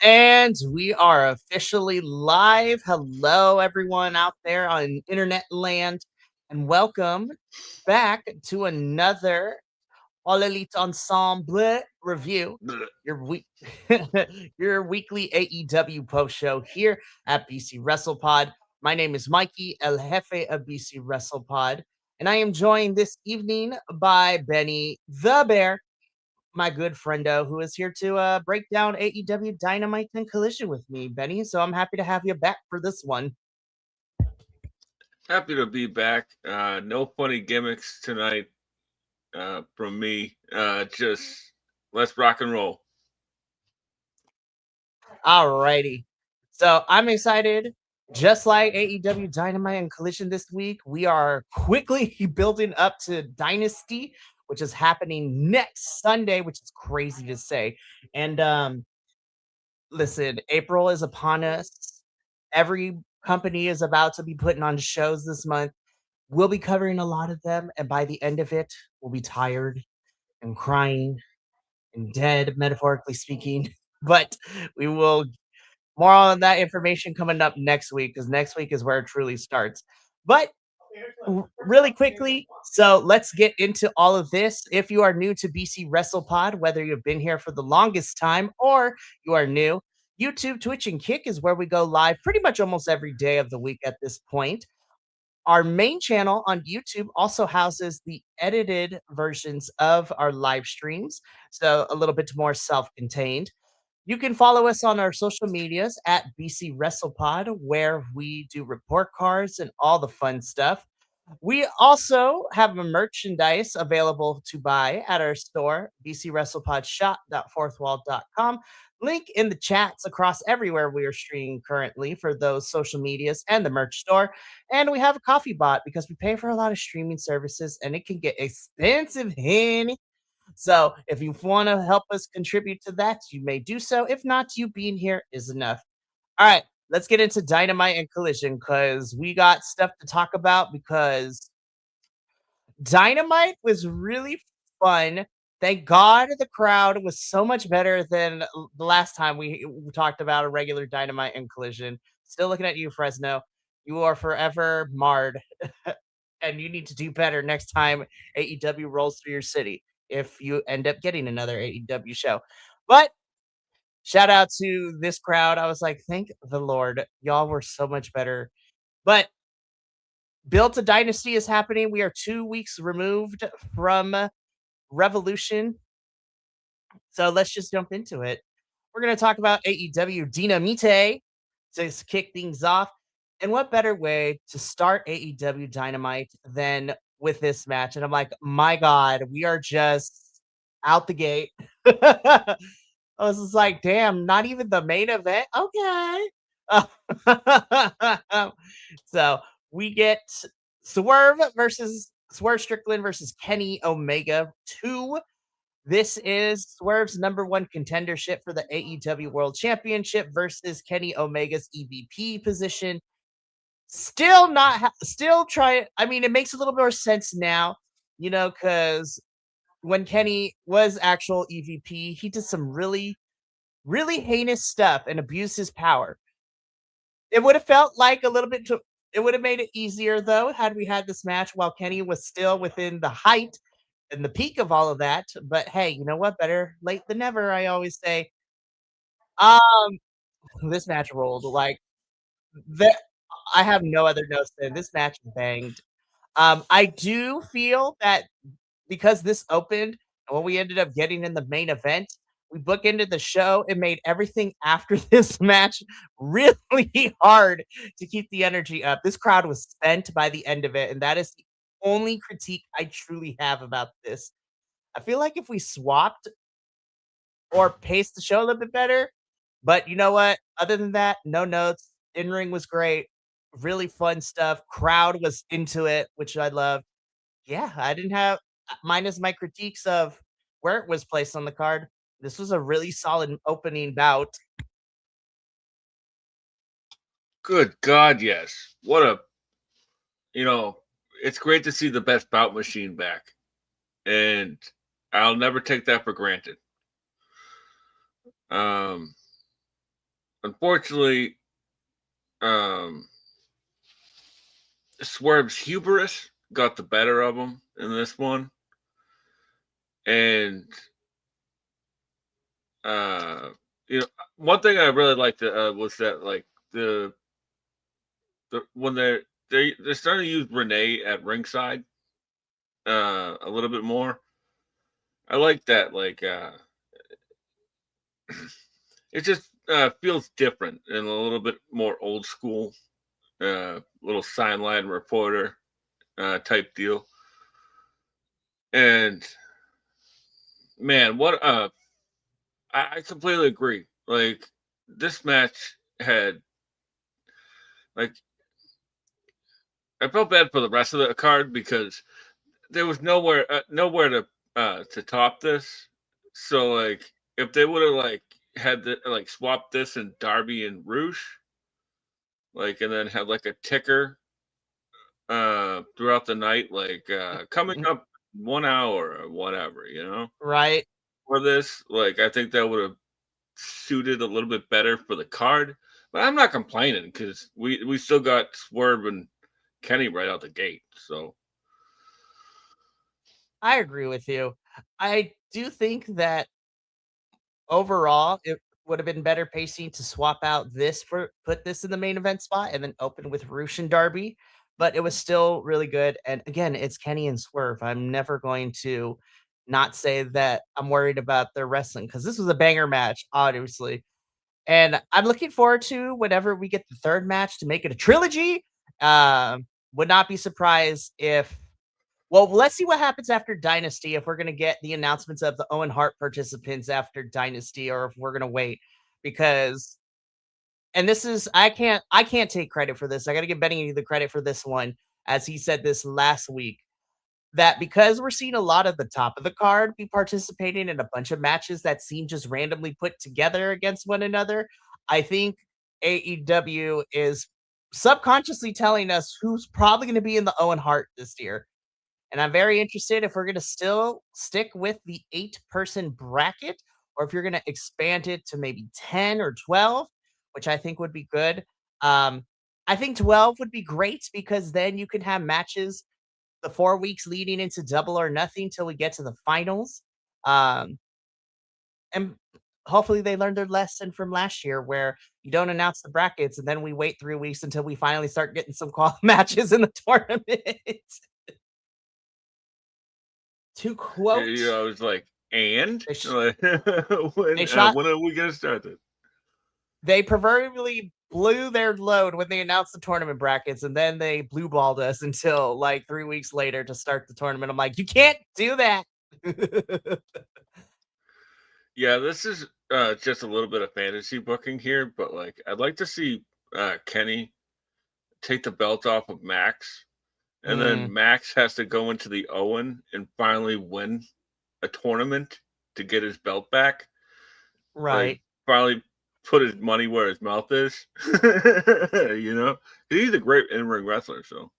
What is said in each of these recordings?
And we are officially live. Hello, everyone out there on internet land, and welcome back to another All Elite Ensemble review. Bleh. Your week, your weekly AEW post show here at BC WrestlePod. My name is Mikey El Jefe of BC WrestlePod, and I am joined this evening by Benny the Bear, my good friendo, who is here to break down AEW Dynamite and Collision with me, Benny. So I'm happy to have you back for this one. Happy to be back. No funny gimmicks tonight from me. Just let's rock and roll. Alrighty. So I'm excited. Just like AEW Dynamite and Collision this week, we are quickly building up to Dynasty, which is happening next Sunday, which is crazy to say. And listen, April is upon us. Every company is about to be putting on shows this month. We'll be covering a lot of them, and by the end of it, we'll be tired and crying and dead, metaphorically speaking. But we will more on that information coming up next week because next week is where it truly starts. But really quickly, so let's get into all of this. If you are new to BC WrestlePod, whether you've been here for the longest time or you are new, YouTube, Twitch, and Kick is where we go live pretty much almost every day of the week at this point. Our main channel on YouTube also houses the edited versions of our live streams, so a little bit more self contained. You can follow us on our social medias at BC WrestlePod, where we do report cards and all the fun stuff. We also have a merchandise available to buy at our store, bcwrestlepodshop.fourthwall.com. Link in the chats across everywhere we are streaming currently for those social medias and the merch store. And we have a coffee bot because we pay for a lot of streaming services and it can get expensive, honey. So if you want to help us contribute to that, you may do so. If not, you being here is enough. All right, let's get into Dynamite and Collision because we got stuff to talk about because Dynamite was really fun. Thank God the crowd was so much better than the last time we talked about a regular Dynamite and Collision. Still looking at you, Fresno. You are forever marred, and you need to do better next time AEW rolls through your city if you end up getting another AEW show. But shout out to this crowd. I was like, thank the Lord. Y'all were so much better. But Build to Dynasty is happening. We are 2 weeks removed from Revolution. So let's just jump into it. We're going to talk about AEW Dynamite to kick things off. And what better way to start AEW Dynamite than with this match? And I'm like, my God, we are just out the gate. I was just like, damn, not even the main event. Okay. So we get Swerve Strickland versus Kenny Omega 2. This is Swerve's number one contendership for the AEW World Championship versus Kenny Omega's EVP position. Still try. I mean, it makes a little more sense now, because when Kenny was actual EVP, he did some really, really heinous stuff and abused his power. It would have felt like a little bit. It would have made it easier though had we had this match while Kenny was still within the height and the peak of all of that. But hey, you know what? Better late than never, I always say. Um, this match rolled like that. I have no other notes than this match banged. I do feel that because this opened and when we ended up getting in the main event, we bookended the show. It made everything after this match really hard to keep the energy up. This crowd was spent by the end of it, and that is the only critique I truly have about this. I feel like if we swapped or paced the show a little bit better, but you know what? Other than that, no notes. In ring was great. Really fun stuff. Crowd was into it, which I loved. Yeah, I didn't have minus my critiques of where it was placed on the card. This was a really solid opening bout. Good God, yes. What a you know. It's great to see the best bout machine back, and I'll never take that for granted. Um, unfortunately, um, Swerve's hubris got the better of him in this one, and uh, you know, one thing I really liked was that like the when they're starting to use Renee at ringside a little bit more. I like that. Like it just feels different and a little bit more old school. Little sideline reporter type deal. And man, what I completely agree. Like this match had like I felt bad for the rest of the card because there was nowhere to top this. So like if they would have like had the like swapped this and Darby and Roosh, like and then had like a ticker throughout the night, like coming up 1 hour or whatever, Right. for this, like I think that would have suited a little bit better for the card. But I'm not complaining because we still got Swerve and Kenny right out the gate. So I agree with you. I do think that overall, it would have been better pacing to swap out this for put this in the main event spot and then open with Roosh and Darby, but it was still really good. And again, it's Kenny and Swerve. I'm never going to not say that I'm worried about their wrestling because this was a banger match, obviously. And I'm looking forward to whenever we get the third match to make it a trilogy. Would not be surprised if well, let's see what happens after Dynasty, if we're gonna get the announcements of the Owen Hart participants after Dynasty or if we're gonna wait because and this is I can't take credit for this. I gotta give Benny the credit for this one, as he said this last week, that because we're seeing a lot of the top of the card be participating in a bunch of matches that seem just randomly put together against one another, I think AEW is subconsciously telling us who's probably gonna be in the Owen Hart this year. And I'm very interested if we're going to still stick with the 8-person bracket or if you're going to expand it to maybe 10 or 12, which I think would be good. Um, I think 12 would be great because then you can have matches the 4 weeks leading into double or nothing till we get to the finals. Um, and hopefully they learned their lesson from last year where you don't announce the brackets and then we wait 3 weeks until we finally start getting some matches in the tournament. To quote, I was like, and they sh- like, they shot when are we gonna start this? they proverbially blew their load when they announced the tournament brackets, and then they blue balled us until like 3 weeks later to start the tournament. I'm like, you can't do that. Yeah, this is just a little bit of fantasy booking here, but like I'd like to see Kenny take the belt off of Max, and then Mm, Max has to go into the Owen and finally win a tournament to get his belt back. Like right. finally put his money where his mouth is. He's a great in-ring wrestler. So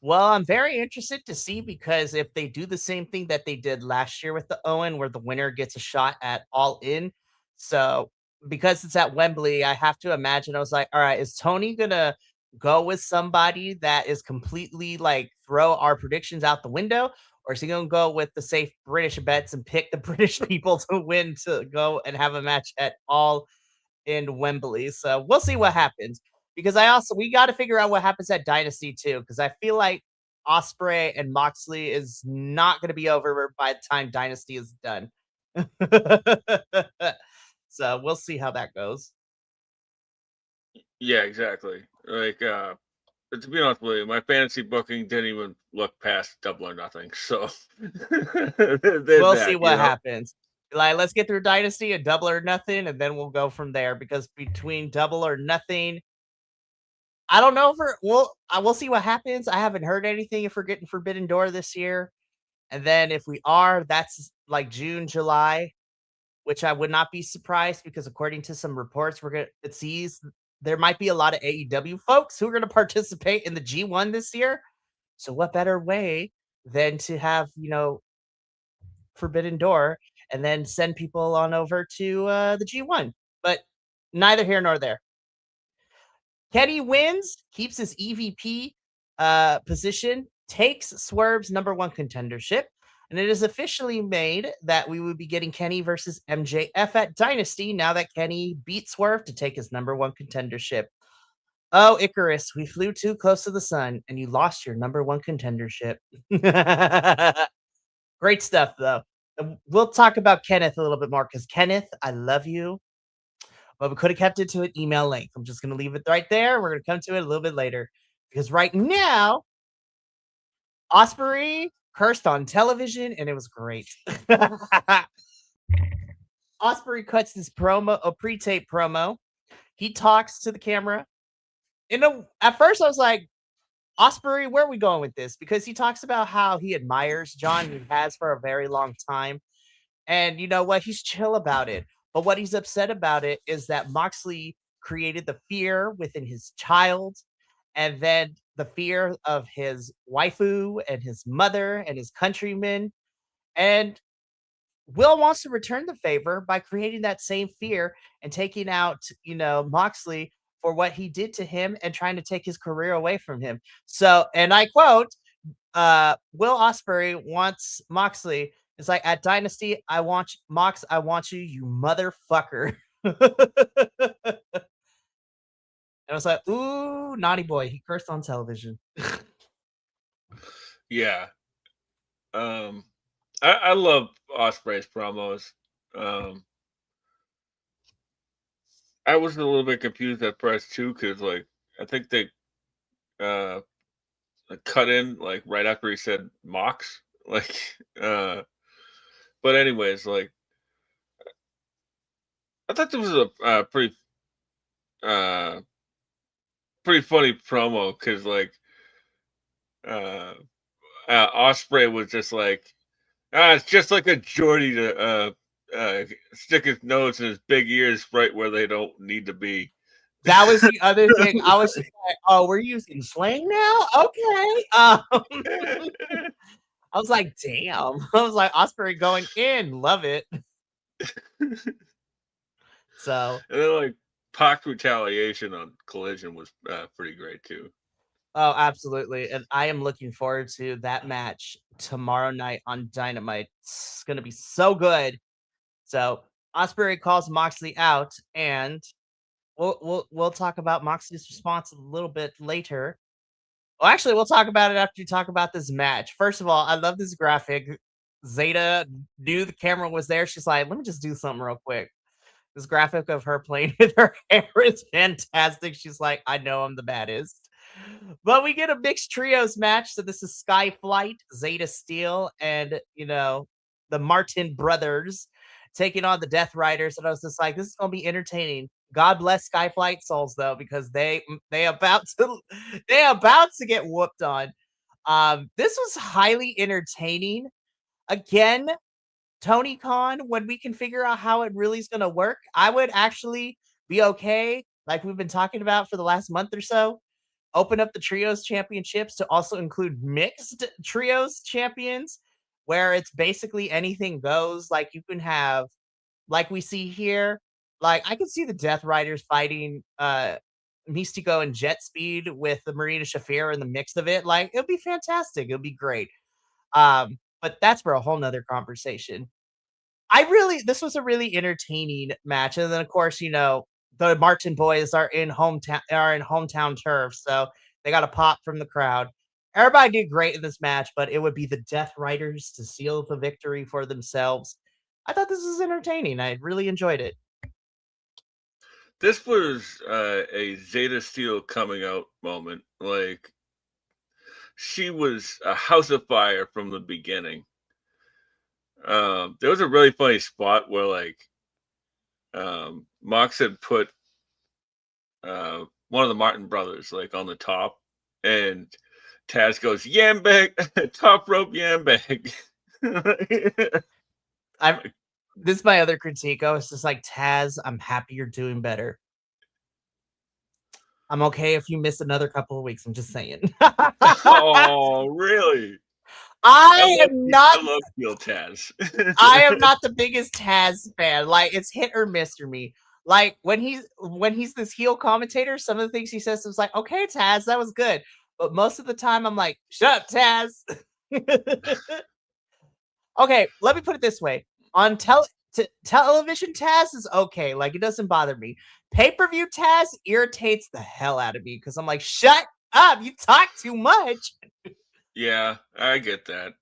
Well, I'm very interested to see because if they do the same thing that they did last year with the Owen, where the winner gets a shot at All In. So because it's at Wembley, I have to imagine I was like, all right, is Tony gonna go with somebody that is completely like throw our predictions out the window? Or is he gonna go with the safe British bets and pick the British people to win to go and have a match at All in Wembley. So we'll see what happens. Because we got to figure out what happens at Dynasty too. Because I feel like Osprey and Moxley is not going to be over by the time Dynasty is done. So we'll see how that goes. yeah, exactly. Like to be honest with you, my fantasy booking didn't even look past Double or Nothing. So there's We'll see that. what happens. Like, let's get through Dynasty and Double or Nothing, and then we'll go from there. Because between Double or Nothing, I don't know if I will see what happens. I haven't heard anything if we're getting Forbidden Door this year. And then if we are, that's like June, July, which I would not be surprised because according to some reports, it sees there might be a lot of AEW folks who are going to participate in the G1 this year. So what better way than to have, Forbidden Door and then send people on over to the G1. But Neither here nor there. Kenny wins, keeps his EVP position, takes Swerve's #1 contendership, and it is officially made that we would be getting Kenny versus MJF at Dynasty now that Kenny beat Swerve to take his #1 contendership. Oh, Icarus, we flew too close to the sun, and you lost your #1 contendership. Great stuff, though. We'll talk about Kenneth a little bit more because Kenneth, I love you, but we could have kept it to an email length. I'm just going to leave it right there. We're going to come to it a little bit later because right now, Osprey cursed on television, and it was great. Osprey cuts this promo, a pre-tape promo. He talks to the camera. At first, I was like, Osprey, where are we going with this? Because he talks about how he admires John, he has for a very long time. And you know what? He's chill about it. But what he's upset about it is that Moxley created the fear within his child, and then the fear of his waifu and his mother and his countrymen. And Will wants to return the favor by creating that same fear and taking out, Moxley for what he did to him and trying to take his career away from him. So, and I quote, Will Ospreay wants Moxley. It's like at Dynasty, I want Mox, I want you, you motherfucker. And I was like, ooh, naughty boy. He cursed on television. Yeah. I love Ospreay's promos. I was a little bit confused at first too, because like I think they cut in like right after he said Mox. Like but anyways, like I thought this was a pretty funny promo because like Ospreay was just like, it's just like a Geordie to stick his nose in his big ears right where they don't need to be. That was the other thing. I was just like, oh, we're using slang now? Okay. I was like, damn. I was like, Osprey going in. Love it. So. And then like Pac's retaliation on Collision was pretty great too. Oh, absolutely. And I am looking forward to that match tomorrow night on Dynamite. It's going to be so good. So Osprey calls Moxley out, and we'll talk about Moxley's response a little bit later. Well, actually, we'll talk about it after you talk about this match. First of all, I love this graphic. Zeta knew the camera was there. She's like, let me just do something real quick. This graphic of her playing with her hair is fantastic. She's like, I know I'm the baddest. But we get a mixed trios match. So this is Sky Flight, Zeta Steel, and, the Martin brothers taking on the Death Riders. And I was just like, this is going to be entertaining. God bless Skyflight souls though, because they about to get whooped on. This was highly entertaining. Again, Tony Khan, when we can figure out how it really is going to work, I would actually be okay, like we've been talking about for the last month or so. Open up the trios championships to also include mixed trios champions, where it's basically anything goes. Like you can have, like we see here, like I can see the Death Riders fighting Mystico and Jet Speed with the Marina Shafir in the mix of it. Like it'll be fantastic. It'll be great. But that's for a whole nother conversation. This was a really entertaining match. And then of course, the Martin boys are in hometown turf, so they got a pop from the crowd. Everybody did great in this match, but it would be the Death Riders to seal the victory for themselves. I thought this was entertaining. I really enjoyed it. This was a Zeta Steel coming out moment. Like she was a house of fire from the beginning. There was a really funny spot where like Mox had put one of the Martin brothers like on the top, and Taz goes yam bag, top rope yam bag. This is my other critique. I was just like, Taz, I'm happy you're doing better. I'm okay if you miss another couple of weeks. I'm just saying. Oh, really? I love heel Taz. I am not the biggest Taz fan. Like it's hit or miss for me. Like when he's this heel commentator, some of the things he says is like, okay, Taz, that was good. But most of the time I'm like, shut up, Taz. Okay, let me put it this way. On television, Taz is okay. Like, it doesn't bother me. Pay-per-view Taz irritates the hell out of me because I'm like, shut up, you talk too much. Yeah, I get that.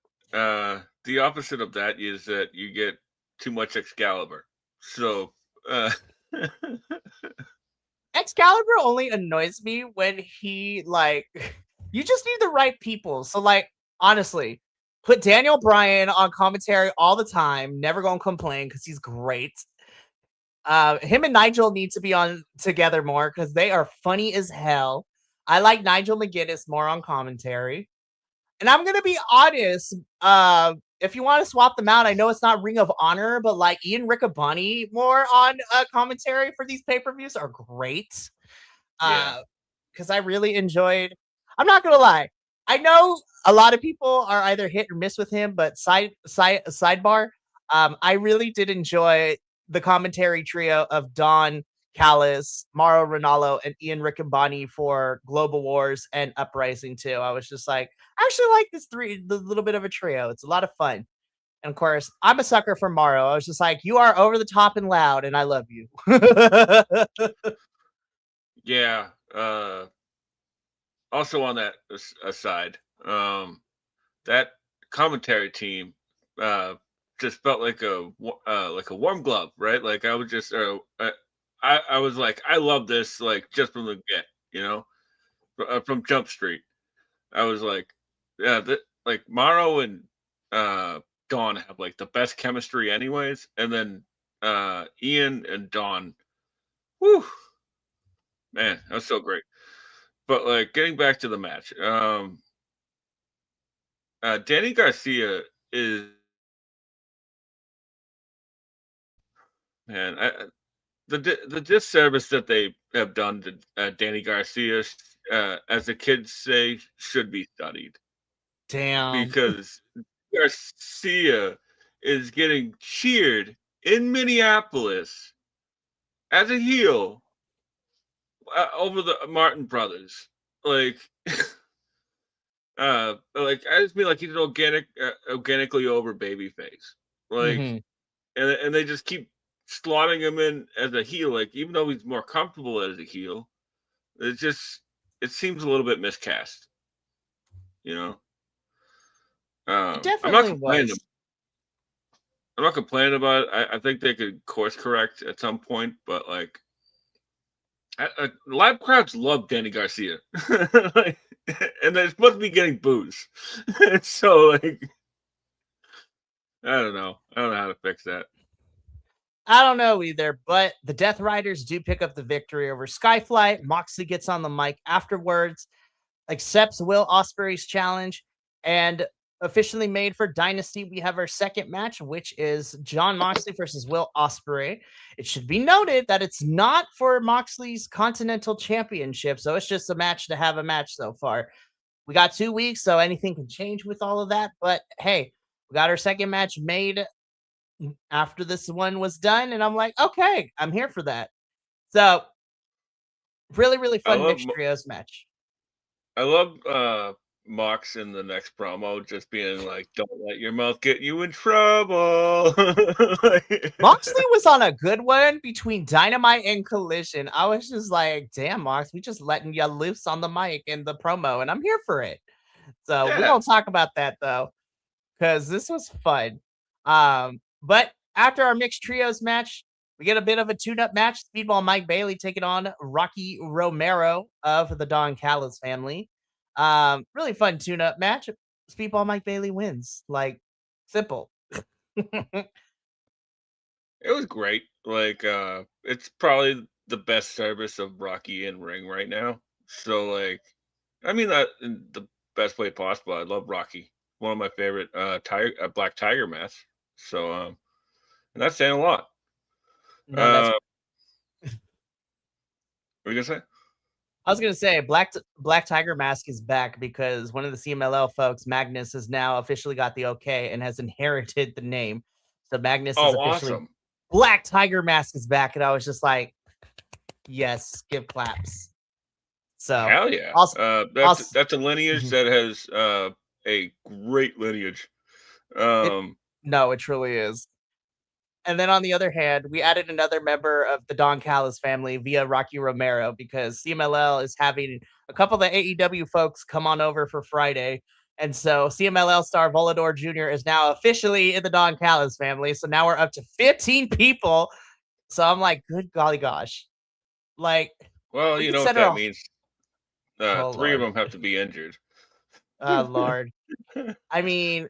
The opposite of that is that you get too much Excalibur. So, uh, Excalibur only annoys me when he like you just need the right people. So like honestly, put Daniel Bryan on commentary all the time, never gonna complain because he's great. Him and Nigel need to be on together more because they are funny as hell. I like Nigel McGuinness more on commentary. And I'm gonna be honest. If you want to swap them out, I know it's not Ring of Honor, but like Ian Riccaboni more on commentary for these pay-per-views are great. yeah, Because I really enjoyed. I'm not gonna lie. I know a lot of people are either hit or miss with him, but sidebar. I really did enjoy the commentary trio of Don Callis, Mauro Ranallo, and Ian Riccaboni for Global Wars and Uprising too. I was just like, I actually like the little bit of a trio. It's a lot of fun. And of course, I'm a sucker for Mauro. I was just like, you are over the top and loud, and I love you. yeah. Also on that aside, that commentary team just felt like a warm glove, right? Like I was just I was like I love this like just from the get, you know, from Jump Street. I was like, yeah, like Morrow and Dawn have like the best chemistry, anyways, and then Ian and Dawn, whew, man, that was so great. But like getting back to the match, Danny Garcia is man. The disservice that they have done to Danny Garcia, as the kids say, should be studied Damn. because Garcia is getting cheered in Minneapolis as a heel over the Martin brothers. Like, like I just mean like he's an organically over babyface. Like, Mhm. and they just keep slotting him in as a heel. Like, even though he's more comfortable as a heel, it just it seems a little bit miscast. You know, It I'm not definitely complaining. was. I'm not complaining about it. I think they could course correct at some point, but like live crowds love Danny Garcia, like, and they're supposed to be getting booze. So like, I don't know. I don't know how to fix that. I don't know either, but the Death Riders do pick up the victory over Skyflight. Moxley gets on the mic afterwards, accepts Will Ospreay's challenge, and officially made for Dynasty. We have our second match, which is John Moxley versus Will Ospreay. It should be noted that it's not for Moxley's Continental Championship, so it's just a match to have a match so far. We got 2 weeks, so anything can change with all of that. But hey, we got our second match made after this one was done, and I'm like, okay, I'm here for that. So really, really I fun love mixed trios match. I love Mox in the next promo just being like, "Don't let your mouth get you in trouble." Like, Moxley was on a good one between Dynamite and Collision. I was just like, damn, Mox, we just letting you loose on the mic in the promo, and I'm here for it. So we're yeah. gonna talk about that though, because this was fun. But after our mixed trios match, we get a bit of a tune-up match. Speedball Mike Bailey taking on Rocky Romero of the Don Callis family. Really fun tune-up match. Speedball Mike Bailey wins. Like, simple. It was great. Like, it's probably the best service of Rocky in ring right now. So, like, I mean that in the best way possible. I love Rocky. One of my favorite Black Tiger masks. So, and that's saying a lot. No, that's Uh, what are you gonna say? I was gonna say Black Tiger Mask is back because one of the CMLL folks, Magnus, has now officially got the okay and has inherited the name. So Magnus is Oh, officially awesome! Black Tiger Mask is back, and I was just like, Yes, give claps. So Hell yeah. also, That's a lineage that has a great lineage. it no, it truly is. And then on the other hand, we added another member of the Don Callis family via Rocky Romero because CMLL is having a couple of the AEW folks come on over for Friday. And so CMLL star Volador Jr. is now officially in the Don Callis family. So now we're up to 15 people. So I'm like, good golly gosh. Like, Well, we you could know what send her that a means. oh Three of Lord. them have to be injured. Oh Lord. I mean,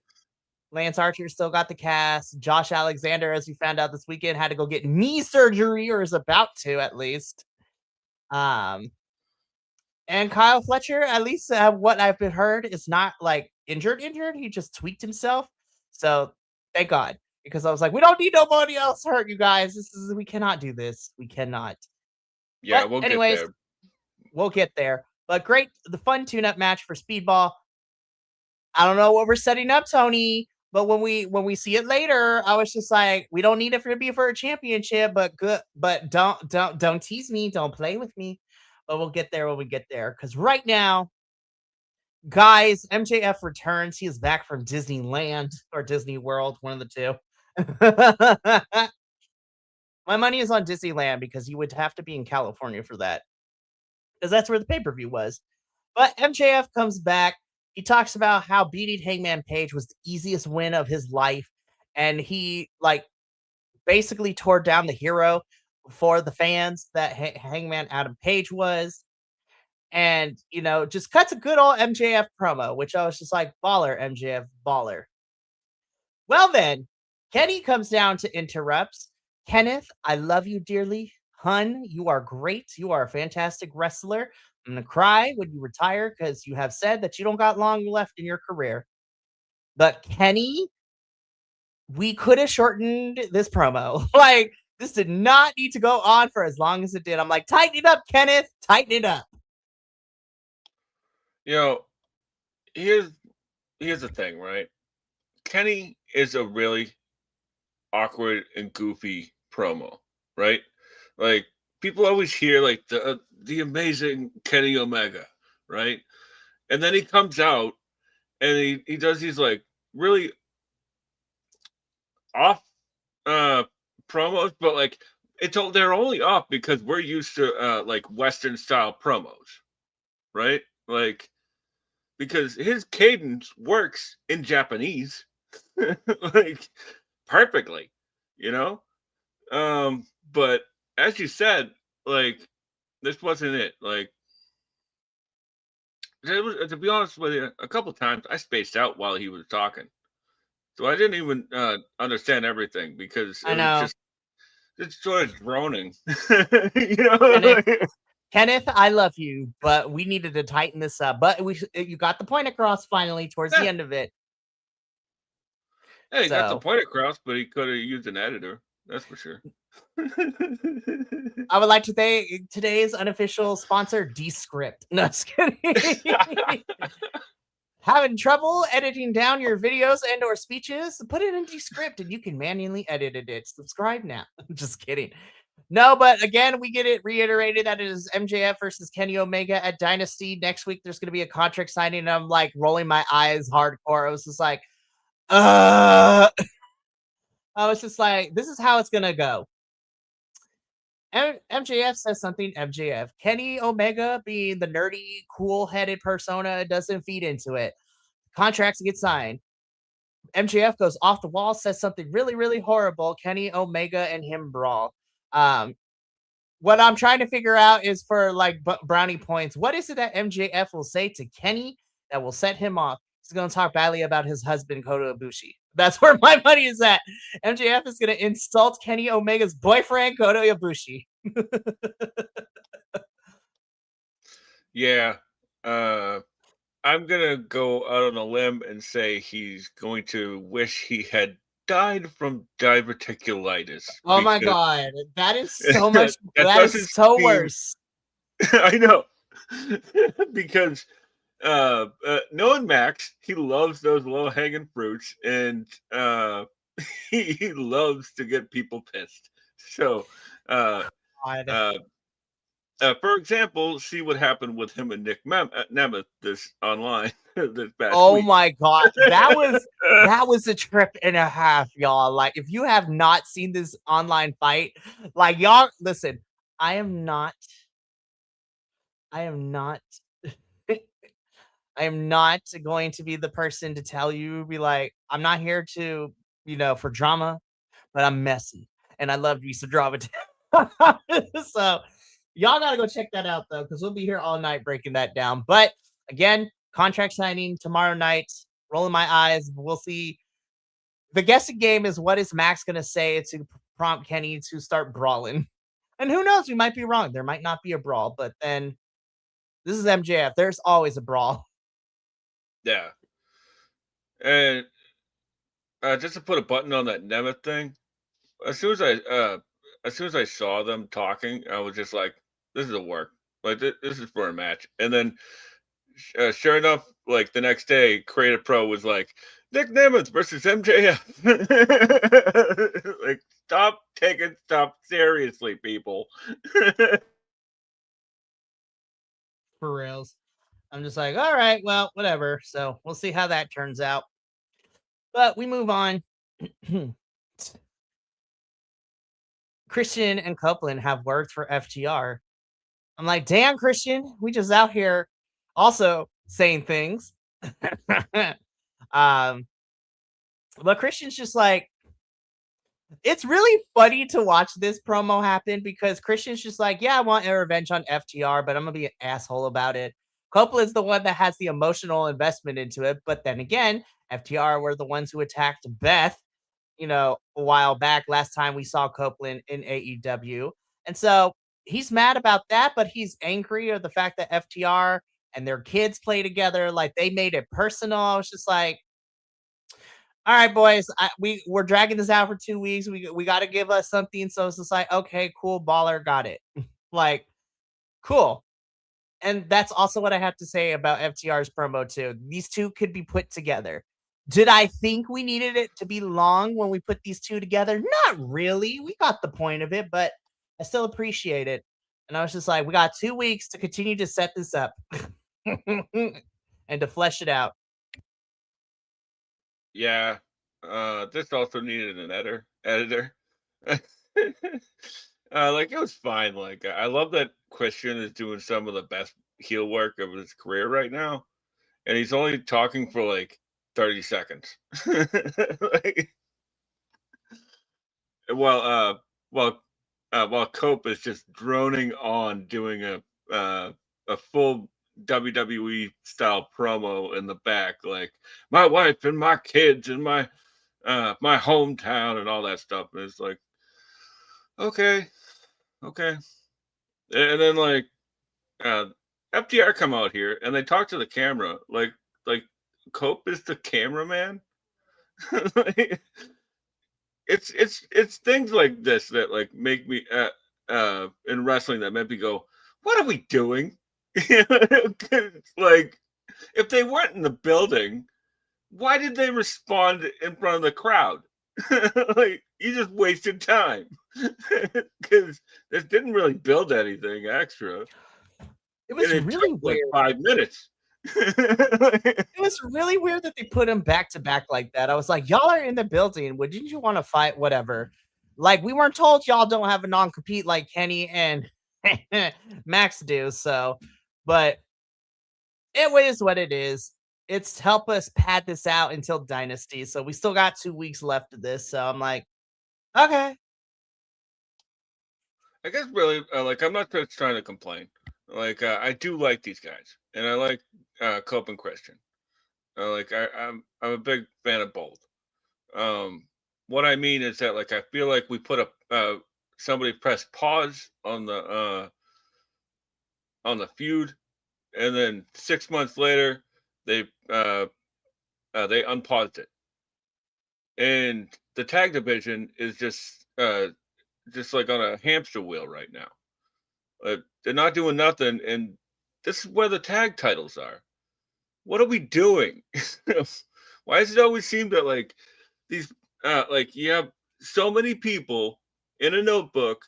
Lance Archer still got the cast. Josh Alexander, as we found out this weekend, had to go get knee surgery or is about to at least. Um, and Kyle Fletcher, at least what I've been heard, is not like injured. He just tweaked himself. So thank God, because I was like, we don't need nobody else hurt, you guys. We cannot do this. We cannot. Yeah, But we'll get anyways, there. we'll get there. But great, the fun tune-up match for Speedball. I don't know what we're setting up, Tony. But when we see it later, I was just like, we don't need it to be for a championship, but good, but don't tease me, don't play with me. But we'll get there when we get there. Because right now, guys, MJF returns. He is back from Disneyland or Disney World, one of the two. My money is on Disneyland because you would have to be in California for that. Because that's where the pay-per-view was. But MJF comes back. He talks about how beating Hangman Page was the easiest win of his life. And he like basically tore down the hero for the fans that Hangman Adam Page was. And, just cuts a good old MJF promo, which I was just like, baller, MJF, baller. Well, then, Kenny comes down to interrupt. Kenneth, I love you dearly. Hun, you are great. You are a fantastic wrestler. I'm going to cry when you retire because you have said that you don't got long left in your career. But Kenny, we could have shortened this promo. Like, this did not need to go on for as long as it did. I'm like, tighten it up, Kenneth. Tighten it up. You know, here's the thing, right? Kenny is a really awkward and goofy promo, right? Like people always hear like the amazing Kenny Omega, right? And then he comes out and he does these like really off uh promos, but like they're only off because we're used to like Western style promos, right? Like because his cadence works in Japanese like perfectly, you know? But as you said, like this wasn't it. Like to be honest with you, a couple times I spaced out while he was talking, so I didn't even understand everything because it I was know. just sort of droning. you know, Kenneth, Kenneth, I love you, but we needed to tighten this up. But you got the point across finally towards the yeah, end of it. yeah, he got the So point across, but he could have used an editor. That's for sure. I would like to thank today's unofficial sponsor, Descript. No, just kidding. Having trouble editing down your videos and or speeches? Put it in Descript and you can manually edit it. Subscribe now. Just kidding. No, but again, we get it reiterated that it is MJF versus Kenny Omega at Dynasty. Next week, there's going to be a contract signing. And I'm like rolling my eyes hardcore. I was just like, I was just like, this is how it's going to go. MJF says something. MJF. Kenny Omega, being the nerdy, cool headed persona, doesn't feed into it. Contracts get signed. MJF goes off the wall, says something really, really horrible. Kenny Omega and him brawl. What I'm trying to figure out is for like brownie points. What is it that MJF will say to Kenny that will set him off? He's going to talk badly about his husband, Kota Ibushi. That's where my money is at. MJF is going to insult Kenny Omega's boyfriend, Kota Ibushi. Yeah. I'm gonna go out on a limb and say he's going to wish he had died from diverticulitis. Oh my Because god, that is so much. that That is doesn't so seem. worse. I know. Because knowing Max, he loves those low hanging fruits, and he loves to get people pissed. So uh, God. uh, For example, see what happened with him and Nick Nemeth this online this past Oh week. my god, that was a trip and a half, y'all. Like, if you have not seen this online fight, like, y'all listen, I am not I am not I am not going to be the person to tell you, be like, I'm not here to, for drama, but I'm messy and I love me some drama too. So y'all gotta go check that out though, because we'll be here all night breaking that down. But again, contract signing tomorrow night. Rolling my eyes. We'll see. The guessing game is, what is Max gonna say to prompt Kenny to start brawling? And who knows? We might be wrong. There might not be a brawl, but then this is MJF. There's always a brawl. Yeah, and just to put a button on that Nemeth thing, as soon as I as soon as I saw them talking, I was just like, "This is a work. Like this is for a match." And then, sure enough, like the next day, Creative Pro was like, "Nick Nemeth versus MJF." Like, stop taking stuff seriously, people. For reals. I'm just like, all right, well, whatever. So we'll see how that turns out. But we move on. Christian and Copeland have worked for FTR. I'm like, damn, Christian, we just out here also saying things. um, but Christian's just like, it's really funny to watch this promo happen, because Christian's just like, yeah, I want a revenge on FTR, but I'm gonna be an asshole about it. Copeland's the one that has the emotional investment into it, but then again, FTR were the ones who attacked Beth, a while back, last time we saw Copeland in AEW. And so he's mad about that, but he's angry at the fact that FTR and their kids play together. Like, they made it personal. I was just like, all right, boys, we're dragging this out for 2 weeks. We got to give us something. So it's just like, okay, cool, baller, got it. Like, cool. And that's also what I have to say about FTR's promo too. These two could be put together. Did I think we needed it to be long when we put these two together? Not really. We got the point of it, but I still appreciate it. And I was just like, we got 2 weeks to continue to set this up and to flesh it out. Yeah, this also needed an editor. Like it was fine. Like I love that Christian is doing some of the best heel work of his career right now, and he's only talking for like 30 seconds. Like, while while Cope is just droning on doing a full WWE style promo in the back, like my wife and my kids and my hometown and all that stuff. And it's like, okay, okay. And then like uh FDR come out here and they talk to the camera like Cope is the cameraman. Like, it's things like this that like make me in wrestling that make me go, what are we doing? Like, if they weren't in the building, why did they respond in front of the crowd? Like, you just wasted time because this didn't really build anything extra, It and was it really took like weird. 5 minutes. It was really weird that they put them back to back like that. I was like, y'all are in the building. Wouldn't you want to fight? Whatever. Like, we weren't told y'all don't have a non compete like Kenny and Max do. So, but it is what it is. It's help us pad this out until Dynasty. So we still got 2 weeks left of this. So I'm like, okay. I guess really, like, I'm not just trying to complain. Like, I do like these guys, and I like Cope and Christian. Like, I'm a big fan of both. Um, what I mean is that like I feel like we put a somebody pressed pause on the feud, and then 6 months later they they unpaused it, and the tag division is just like on a hamster wheel right now. They're not doing nothing, and this is where the tag titles are. What are we doing? Why does it always seem that like these like you have so many people in a notebook,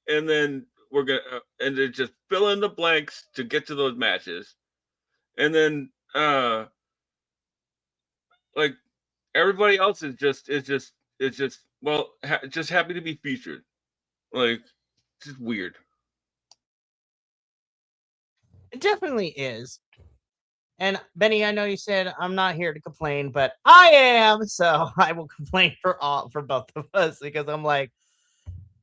and then we're gonna and then just fill in the blanks to get to those matches, and then like everybody else is just well just happy to be featured. Like just weird. It definitely is. And Benny, I know you said I'm not here to complain, but I am. So I will complain for both of us because I'm like,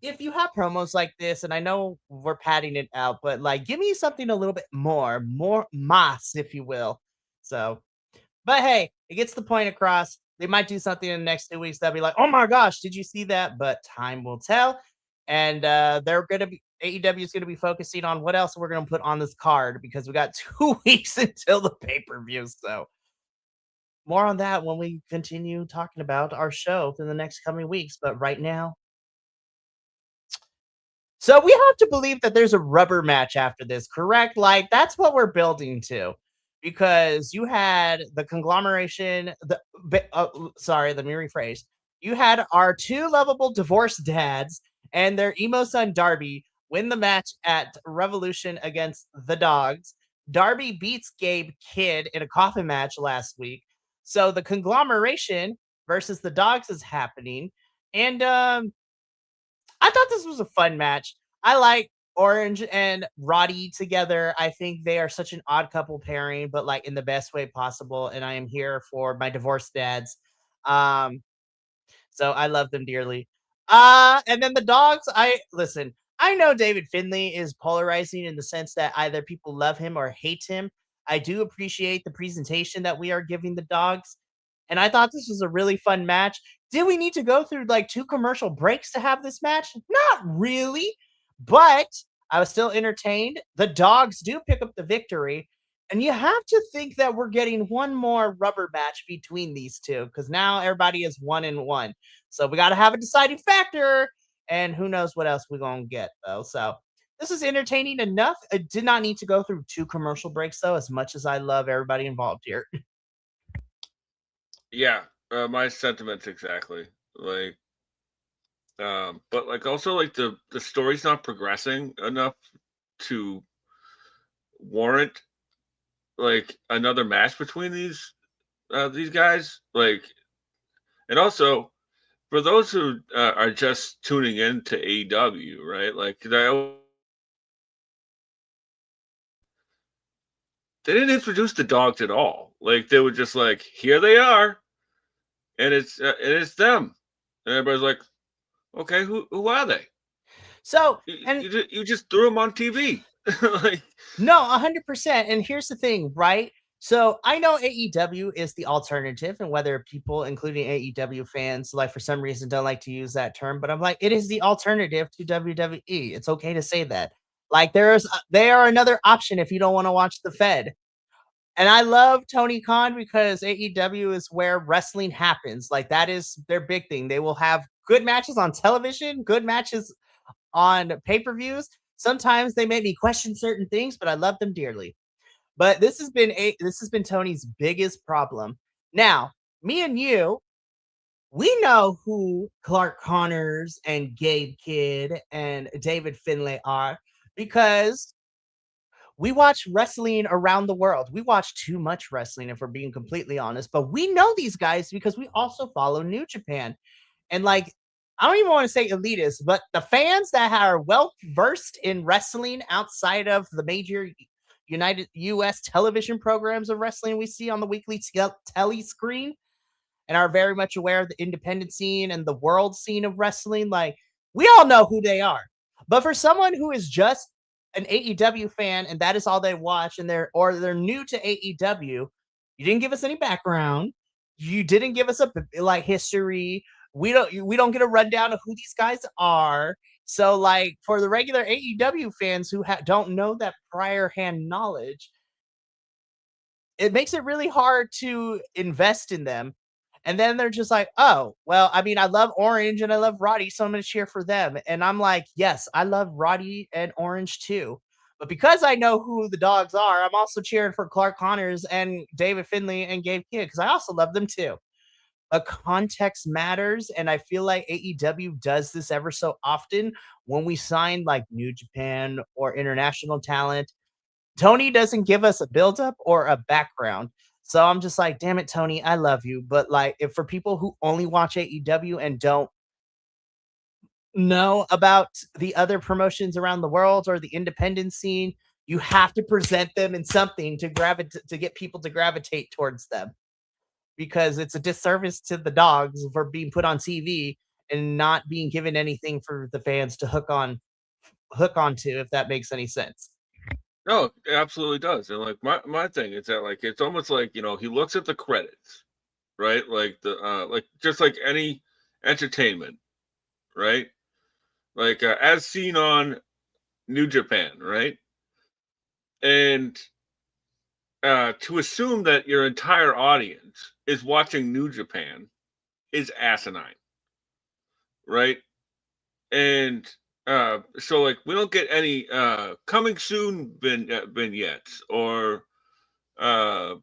if you have promos like this, and I know we're padding it out, but like, give me something a little bit more mass, if you will. So, but hey, it gets the point across. They might do something in the next 2 weeks that'll be like, oh my gosh, did you see that? But time will tell. And they're gonna be AEW is gonna be focusing on what else we're gonna put on this card because we got 2 weeks until the pay-per-view. So more on that when we continue talking about our show in the next coming weeks. But right now, so we have to believe that there's a rubber match after this, correct? Like that's what we're building to. Because you had the conglomeration, sorry, let me rephrase. You had our two lovable divorced dads and their emo son Darby win the match at Revolution against the Dogs. Darby beats Gabe Kidd in a coffin match last week. So the conglomeration versus the Dogs is happening. And I thought this was a fun match. I like Orange and Roddy together. I think they are such an odd couple pairing, but like in the best way possible. And I am here for my divorced dads. Um, so I love them dearly. And then the Dogs, I listen, I know David Finlay is polarizing in the sense that either people love him or hate him. I do appreciate the presentation that we are giving the Dogs. And I thought this was a really fun match. Did we need to go through like 2 commercial breaks to have this match? Not really, but I was still entertained. The Dogs do pick up the victory. And you have to think that we're getting one more rubber match between these two because now everybody is 1-1. So we got to have a deciding factor. And who knows what else we're going to get, though. So this is entertaining enough. It did not need to go through 2 commercial breaks, though, as much as I love everybody involved here. Yeah, my sentiments exactly. Like, but like also like the story's not progressing enough to warrant like another match between these guys. Like, and also for those who are just tuning in to AEW, right? Like, they didn't introduce the Dogs at all. Like, they were just like, here they are, and it's them, and everybody's like, okay, who are they? So, You, and you just threw them on TV. Like, no, 100%. And here's the thing, right? So I know AEW is the alternative, and whether people, including AEW fans, like for some reason don't like to use that term, but I'm like, it is the alternative to WWE. It's okay to say that. Like they are another option if you don't want to watch the Fed. And I love Tony Khan because AEW is where wrestling happens. Like that is their big thing. They will have good matches on television, good matches on pay-per-views. Sometimes they make me question certain things, but I love them dearly. But this has been Tony's biggest problem. Now, me and you, we know who Clark Connors and Gabe Kidd and David Finlay are because we watch wrestling around the world. We watch too much wrestling, if we're being completely honest. But we know these guys because we also follow New Japan. And like, I don't even want to say elitist, but the fans that are well versed in wrestling outside of the major United US television programs of wrestling we see on the weekly telly screen and are very much aware of the independent scene and the world scene of wrestling, like we all know who they are. But for someone who is just an AEW fan and that is all they watch and they're new to AEW, you didn't give us any background. You didn't give us a like history. We don't get a rundown of who these guys are. So like for the regular AEW fans who don't know that prior hand knowledge, it makes it really hard to invest in them. And then they're just like, oh, well, I mean, I love Orange and I love Roddy, so I'm going to cheer for them. And I'm like, yes, I love Roddy and Orange too. But because I know who the Dogs are, I'm also cheering for Clark Connors and David Finlay and Gabe Kidd because I also love them too. but context matters. And I feel like AEW does this ever so often when we sign like New Japan or international talent. Tony doesn't give us a buildup or a background. So I'm just like, damn it, Tony, I love you. But like, if for people who only watch AEW and don't know about the other promotions around the world or the independent scene, you have to present them in something to gravitate to get people to gravitate towards them, because it's a disservice to the dogs for being put on TV and not being given anything for the fans to hook onto, if that makes any sense. No, it absolutely does. And like my thing is that like it's almost like, he looks at the credits, right? Like the like just like any entertainment, right? Like as seen on New Japan, right? And to assume that your entire audience is watching New Japan is asinine, right? And so like we don't get any coming soon vignettes or uh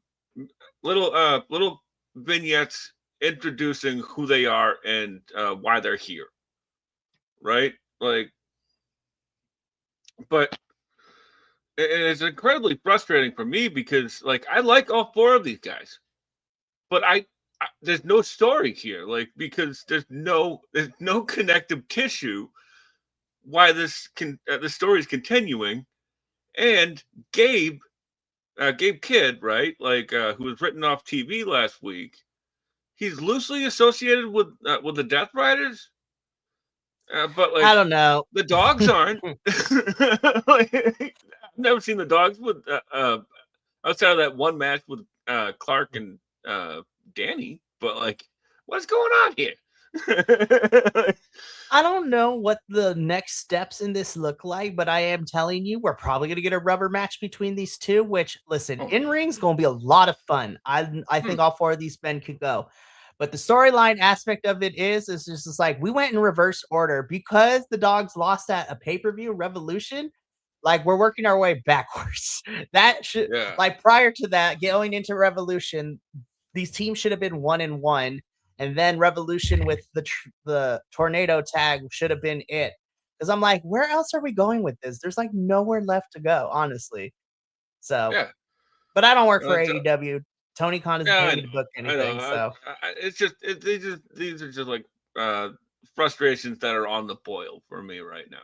little vignettes introducing who they are and why they're here, right? Like, but it's incredibly frustrating for me because like I like all four of these guys, but there's no story here, like because there's no connective tissue why the story is continuing. And Gabe Kidd, right, like who was written off TV last week, he's loosely associated with the Death Riders, but I like don't know. the dogs aren't. Like, I've never seen the dogs with outside of that one match with Clark and Danny, but like, what's going on here? I don't know what the next steps in this look like, but I am telling you, we're probably gonna get a rubber match between these two. Which, listen, Oh, in ring's gonna be a lot of fun. I hmm. think all four of these men could go, but the storyline aspect of it is just like we went in reverse order because the dogs lost at a pay per view Revolution. Like we're working our way backwards. That should Yeah, like prior to that, going into Revolution, these teams should have been 1-1, and then Revolution with the tornado tag should have been it. Because I'm like, where else are we going with this? There's like nowhere left to go, honestly. So, yeah. but I don't work for It's, AEW. Tony Khan doesn't yeah, pay I me to know, book I know. anything. So, It's just these are just like uh, frustrations that are on the boil for me right now.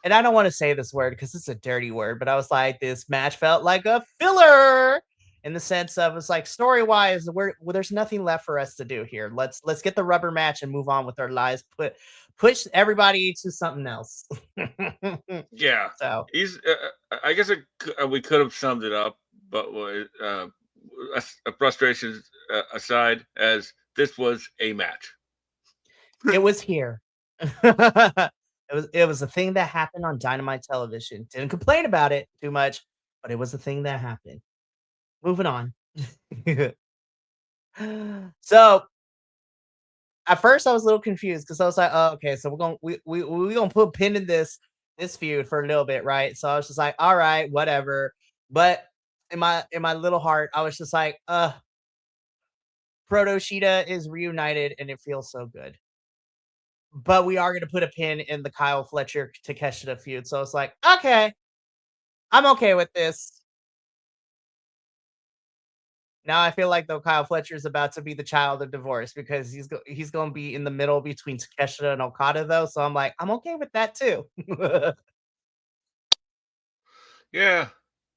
and I don't want to say this word because it's a dirty word, but I was like, this match felt like a filler in the sense of it's like story wise, there's nothing left for us to do here. Let's get the rubber match and move on with our lives. Push everybody to something else. Yeah, So he's. I guess we could have summed it up, but frustrations aside, as this was a match. it was here. It was a thing that happened on Dynamite television. Didn't complain about it too much, but it was a thing that happened. Moving on. So at first I was a little confused because I was like, oh, okay, so we're gonna put a pin in this feud for a little bit, right? So I was just like, all right, whatever. But in my little heart, I was just like, Proto Sheeta is reunited and it feels so good. But we are gonna put a pin in the Kyle Fletcher Takeshita feud. So it's like, okay, I'm okay with this. Now I feel like though Kyle Fletcher is about to be the child of divorce because he's gonna be in the middle between Takeshita and Okada though. So I'm like, I'm okay with that too. Yeah,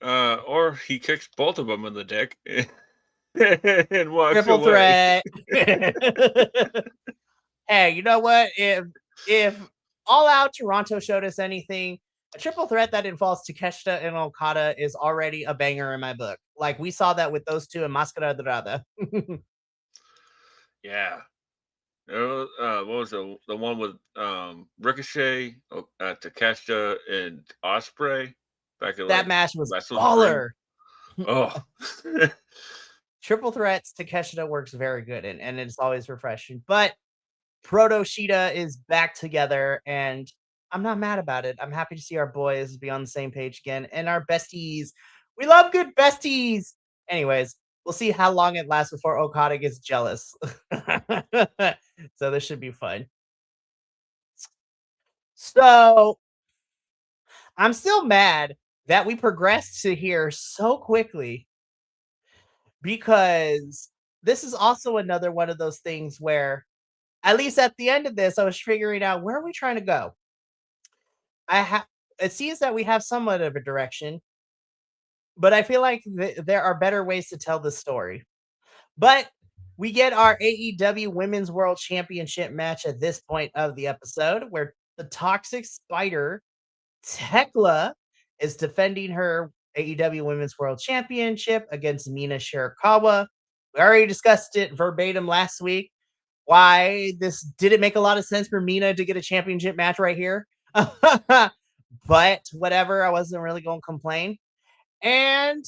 or he kicks both of them in the dick and walks Triple away. threat. Hey, you know what? If All Out Toronto showed us anything, a triple threat that involves Takeshita and Okada is already a banger in my book. Like we saw that with those two in Mascara Dorada. Yeah. What was the one with Ricochet, Takeshita, and Osprey back in That like match was Wrestle Dream? baller. Oh, Triple threats Takeshita works very good in, and it's always refreshing. But Proto Sheeta is back together, and I'm not mad about it. I'm happy to see our boys be on the same page again and our besties. We love good besties. Anyways, we'll see how long it lasts before Okada gets jealous. So this should be fun. So I'm still mad that we progressed to here so quickly because this is also another one of those things where, at least at the end of this, I was figuring out where are we trying to go. It seems that we have somewhat of a direction, but I feel like there are better ways to tell the story. But we get our AEW Women's World Championship match at this point of the episode, where the Toxic Spider Tekla is defending her AEW Women's World Championship against Mina Shirakawa. We already discussed it verbatim last week. Why this didn't make a lot of sense for Mina to get a championship match right here. But whatever, I wasn't really going to complain. And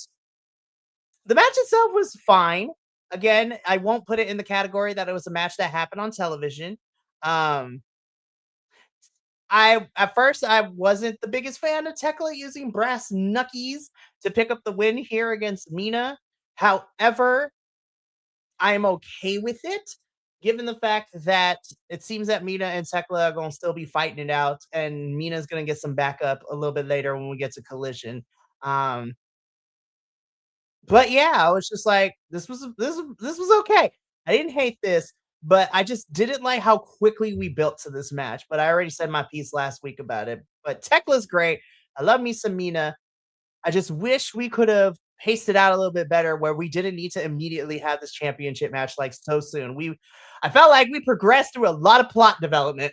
the match itself was fine. Again, I won't put it in the category that it was a match that happened on television. Um, at first I wasn't the biggest fan of Tekla using brass knuckies to pick up the win here against Mina. However, I am okay with it, given the fact that it seems that Mina and Tekla are going to still be fighting it out, and Mina's going to get some backup a little bit later when we get to Collision. But yeah, I was just like, this was okay. I didn't hate this, but I just didn't like how quickly we built to this match. But I already said my piece last week about it. But Tekla's great. I love me some Mina. I just wish we could have paced it out a little bit better, where we didn't need to immediately have this championship match like so soon. I felt like we progressed through a lot of plot development.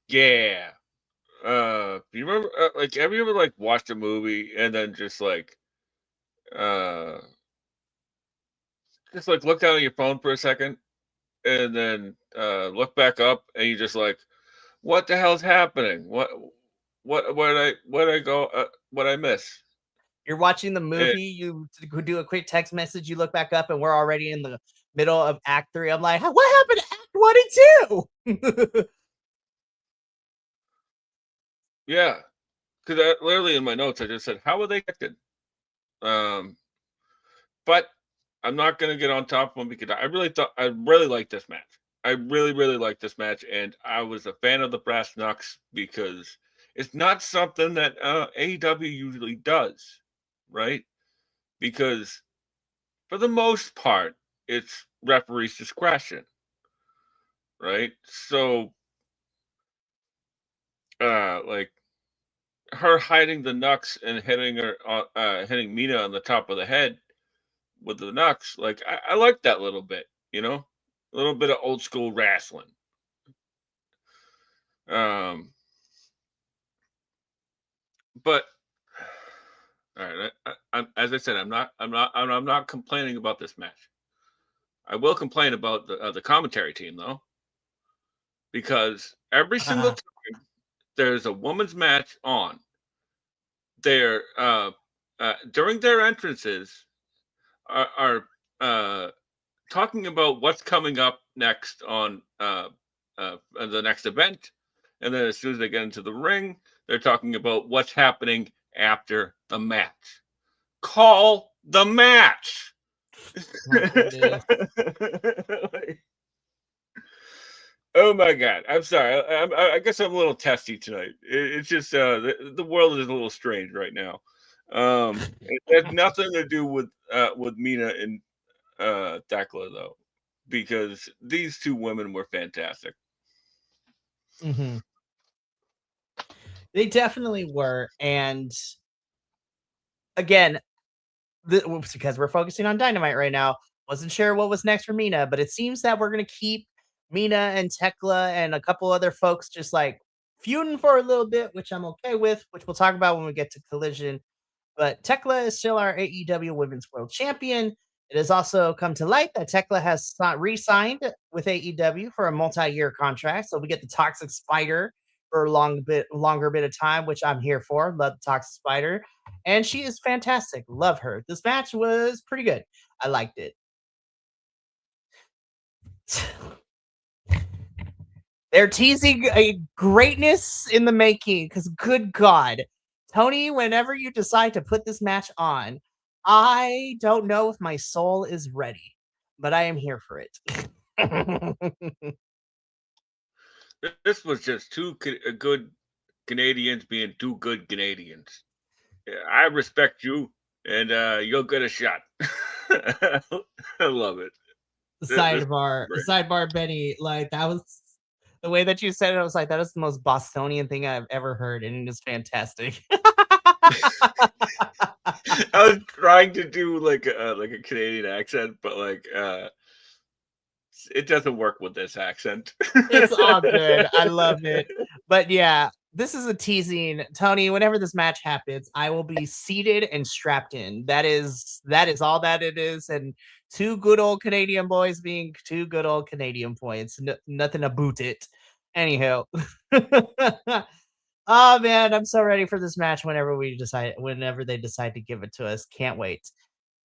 Yeah. You remember, like, have you ever like watched a movie and then just like look down at your phone for a second and then look back up and you just like, what the hell's happening? What did I go? What I miss? You're watching the And, movie, you do a quick text message, you look back up, and we're already in the middle of Act 3. I'm like, what happened to Act 1 and 2? yeah, because literally in my notes I just said, how were they connected? Um, but I'm not gonna get on top of them because I really liked this match. I really liked this match, and I was a fan of the brass knucks because it's not something that AEW usually does, right? Because for the most part, it's referee's discretion, right? So, like her hiding the knucks and hitting Mina on the top of the head with the knucks, like I like that little bit, a little bit of old school wrestling. Um, but all right, as I said, I'm not complaining about this match. I will complain about the commentary team though, because every single time there's a women's match on, they're during their entrances are talking about what's coming up next on the next event, and then as soon as they get into the ring, they're talking about what's happening after the match. Call the match. Like, oh my god! I'm sorry. I guess I'm a little testy tonight. It's just the world is a little strange right now. It has nothing to do with Mina and Tekla though, because these two women were fantastic. Mhm. They definitely were. And again, because we're focusing on Dynamite right now, wasn't sure what was next for Mina, but it seems that we're going to keep Mina and Tekla and a couple other folks just like feuding for a little bit, which I'm okay with, which we'll talk about when we get to Collision. But Tekla is still our AEW Women's World Champion. It has also come to light that Tekla has not re-signed with AEW for a multi-year contract, so we get the Toxic Spider for a longer bit of time, which I'm here for. Love the Toxic Spider, and she is fantastic. Love her. This match was pretty good. I liked it. They're teasing a greatness in the making because, good God, Tony, whenever you decide to put this match on, I don't know if my soul is ready, but I am here for it. This was just good Canadians being two good Canadians. Yeah, I respect you, and you'll get a shot. I love it. This is great. Sidebar, Benny. Like that was the way that you said it. I was like, that is the most Bostonian thing I've ever heard, and it is fantastic. I was trying to do like a Canadian accent, but it doesn't work with this accent. It's all good. I love it. But yeah, this is a teasing. Tony, whenever this match happens, I will be seated and strapped in. That is all that it is. And two good old Canadian boys being two good old Canadian points. Nothing about it. Anyhow. Oh man, I'm so ready for this match whenever they decide to give it to us. Can't wait.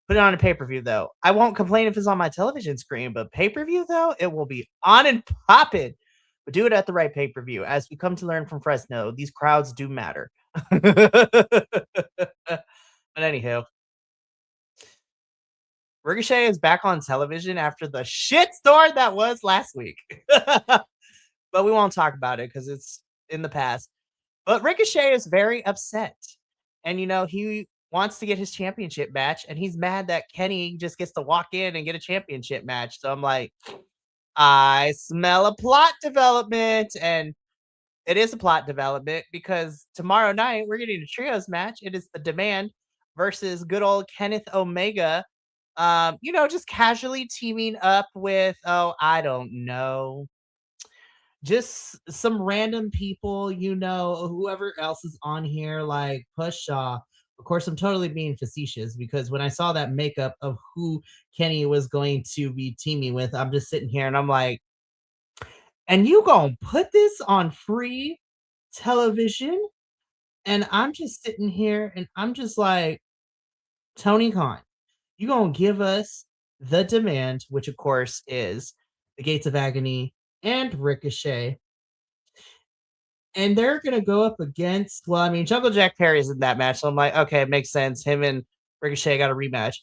Put it on a pay-per-view though. I won't complain if it's on my television screen, but pay-per-view though, it will be on and popping. But do it at the right pay-per-view. As we come to learn from Fresno, these crowds do matter. But anywho, Ricochet is back on television after the shitstorm that was last week. But we won't talk about it because it's in the past. But Ricochet is very upset. And, he wants to get his championship match. And he's mad that Kenny just gets to walk in and get a championship match. So I'm like, I smell a plot development. And it is a plot development because tomorrow night we're getting a trios match. It is the Demand versus good old Kenneth Omega. Just casually teaming up with, I don't know, just some random people, whoever else is on here, like Pushaw. Of course, I'm totally being facetious because when I saw that makeup of who Kenny was going to be teaming with, I'm just sitting here and I'm like, and you gonna put this on free television? And I'm just sitting here and I'm just like, Tony Khan, you gonna give us the Demand, which of course is the Gates of Agony and Ricochet. And they're gonna go up against, Jungle Jack Perry's in that match. So I'm like, okay, it makes sense. Him and Ricochet got a rematch.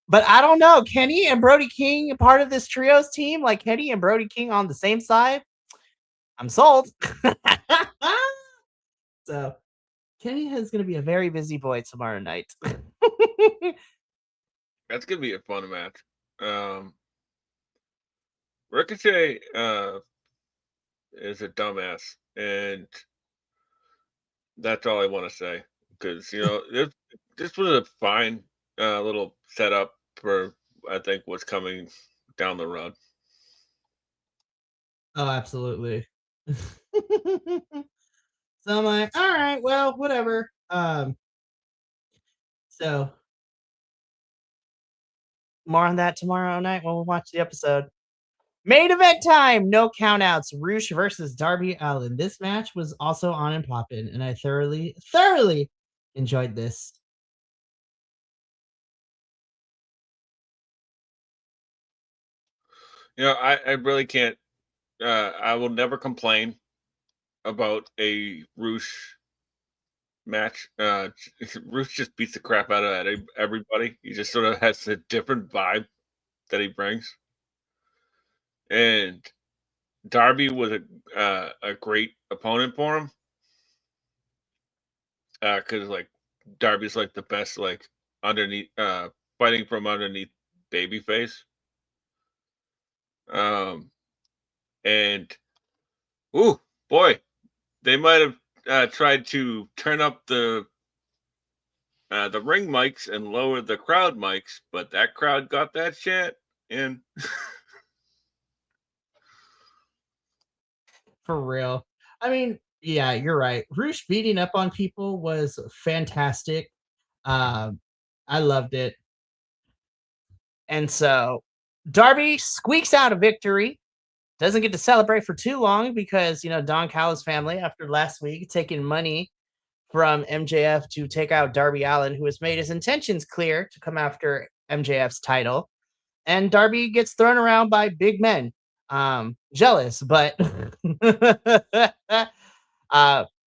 But I don't know. Kenny and Brody King, part of this trios team, like Kenny and Brody King on the same side. I'm sold. So Kenny is gonna be a very busy boy tomorrow night. That's gonna be a fun match. Ricochet is a dumbass, and that's all I want to say. Because this was a fine little setup for I think what's coming down the road. Oh, absolutely. So I'm like, all right, well, whatever. So more on that tomorrow night when we watch the episode. Main event time, no countouts. Roosh versus Darby Allin. This match was also on and poppin', and I thoroughly enjoyed this. I really can't. I will never complain about a Roosh match. Roosh just beats the crap out of everybody. He just sort of has a different vibe that he brings. And Darby was a great opponent for him because Darby's like the best underneath fighting from underneath babyface. And ooh boy, they might have tried to turn up the ring mics and lower the crowd mics, but that crowd got that shit in. For real. I mean, yeah, you're right. Roosh beating up on people was fantastic. I loved it. And so Darby squeaks out a victory. Doesn't get to celebrate for too long because, Don Callis' family, after last week, taking money from MJF to take out Darby Allin, who has made his intentions clear to come after MJF's title. And Darby gets thrown around by big men. Jealous, but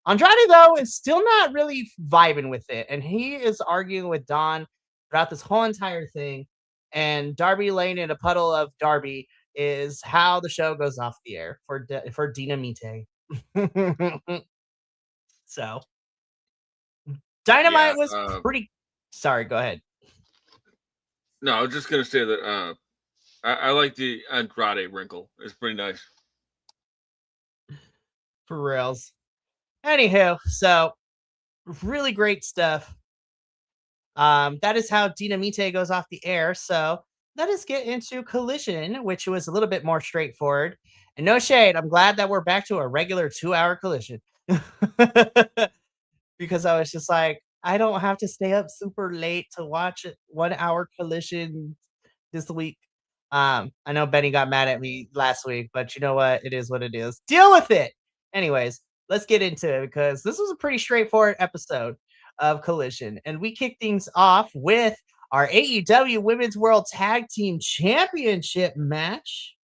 Andrade, though, is still not really vibing with it, and he is arguing with Don throughout this whole entire thing. And Darby laying in a puddle of Darby is how the show goes off the air for Dynamite. So Yeah. Dynamite was pretty. Sorry, go ahead. No, I was just gonna say that I like the Andrade wrinkle. It's pretty nice. For reals. Anywho, so really great stuff. That is how Dynamite goes off the air. So let us get into Collision, which was a little bit more straightforward. And no shade, I'm glad that we're back to a regular 2 hour Collision. Because I was just like, I don't have to stay up super late to watch it 1 hour Collision this week. I know Benny got mad at me last week, but you know what? It is what it is. Deal with it. Anyways, let's get into it because this was a pretty straightforward episode of Collision. And we kick things off with our AEW Women's World Tag Team Championship match.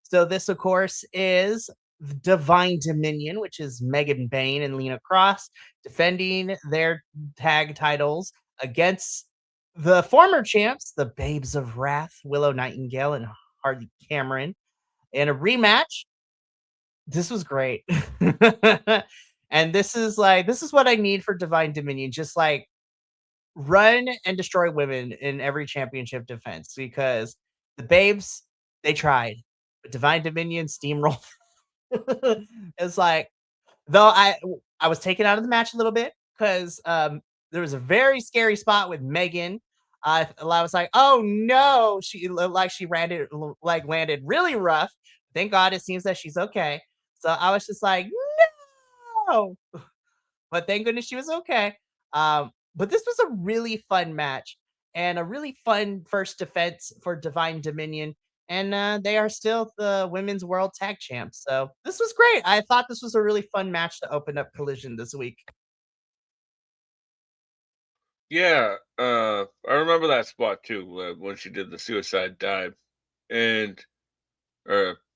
So this, of course, is Divine Dominion, which is Megan Bayne and Lena Cross defending their tag titles against the former champs, the Babes of Wrath, Willow Nightingale and Harley Cameron, in a rematch. This was great. And this is what I need for Divine Dominion. Just like run and destroy women in every championship defense because the Babes, they tried, but Divine Dominion steamrolled. It's like, though I was taken out of the match a little bit because there was a very scary spot with Megan. I was like, oh no, she looked like she landed really rough. Thank God it seems that she's okay. So I was just like, no, but thank goodness she was okay. But this was a really fun match and a really fun first defense for Divine Dominion. And they are still the women's world tag champs. So this was great. I thought this was a really fun match to open up Collision this week. Yeah, I remember that spot too when she did the suicide dive and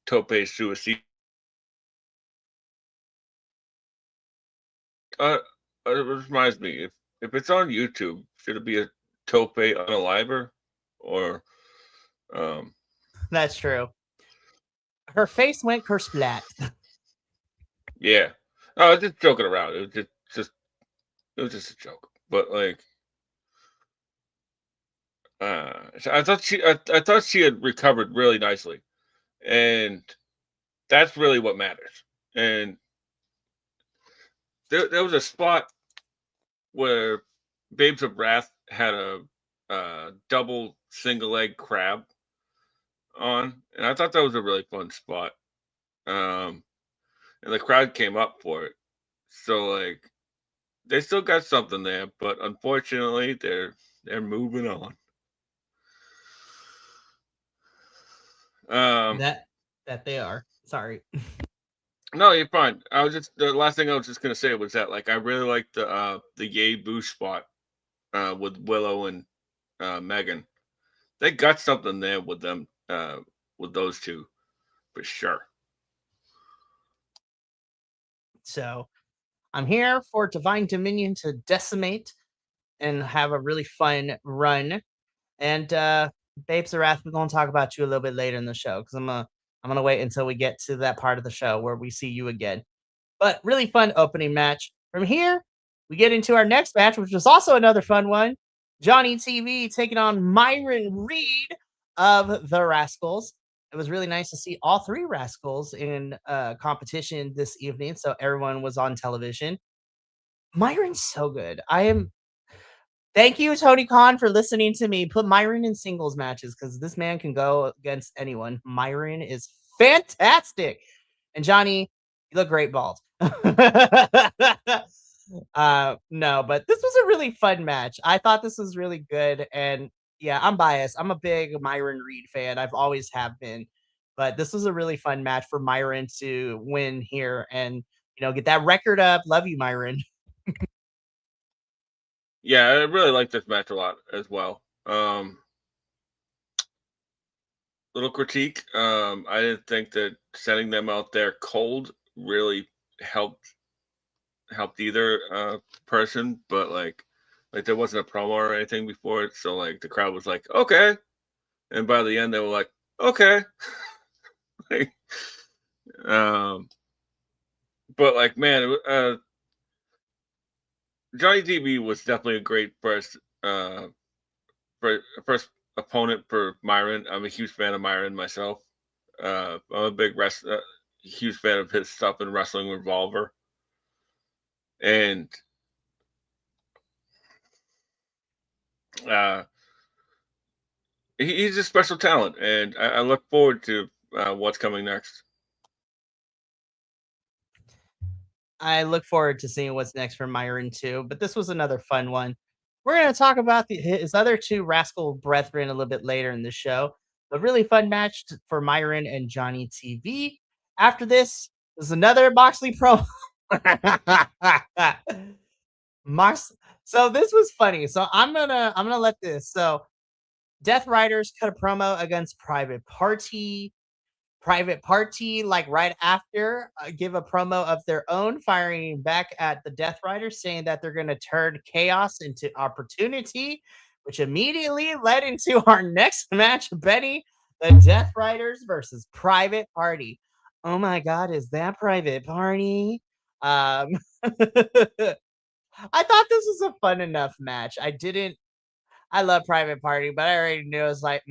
tope suicide. Uh, it reminds me if it's on YouTube, should it be a tope unaliver or um? That's true. Her face went kersplat. Yeah, I was just joking around. It was just it was just a joke, but like. I thought she had recovered really nicely, and that's really what matters. And there was a spot where Babes of Wrath had a double single leg crab on, and I thought that was a really fun spot. Um, and the crowd came up for it, so like they still got something there, but unfortunately they're moving on. Um, That they are. Sorry. No, you're fine. I was just the last thing I was just gonna say was that like I really like the Yay Boo spot with Willow and Megan. They got something there with them with those two for sure. So I'm here for Divine Dominion to decimate and have a really fun run. And Babes of Wrath, we're gonna talk about you a little bit later in the show because I'm gonna wait until we get to that part of the show where we see you again. But really fun opening match. From here, we get into our next match, which was also another fun one. Johnny TV taking on Myron Reed of the Rascals. It was really nice to see all three Rascals in competition this evening, so everyone was on television. Myron's so good. I am Thank you, Tony Khan, for listening to me. Put Myron in singles matches because this man can go against anyone. Myron is fantastic. And Johnny, you look great bald. No, but this was a really fun match. I thought this was really good. And yeah, I'm biased. I'm a big Myron Reed fan. I've always have been. But this was a really fun match for Myron to win here and get that record up. Love you, Myron. Yeah, I really like this match a lot as well. Little critique. I didn't think that sending them out there cold really helped helped either person, but like there wasn't a promo or anything before it, so like the crowd was like, okay, and by the end they were like, okay, like, um, but like man, Johnny DB was definitely a great first opponent for Myron. I'm a huge fan of Myron myself. I'm a huge fan of his stuff in Wrestling Revolver, and uh, he's a special talent, and I look forward to what's coming next. I look forward to seeing what's next for Myron too. But this was another fun one. We're going to talk about his other two Rascal Brethren a little bit later in the show. A really fun match for Myron and Johnny TV. After this, there's another Moxley promo. Mox. So this was funny. So I'm gonna let this. So Death Riders cut a promo against Private Party. Private Party, like right after, give a promo of their own, firing back at the Death Riders, saying that they're going to turn chaos into opportunity, which immediately led into our next match, Benny, the Death Riders versus Private Party. Oh my God, is that Private Party? Um, I thought this was a fun enough match. I love Private Party, but I already knew it was like,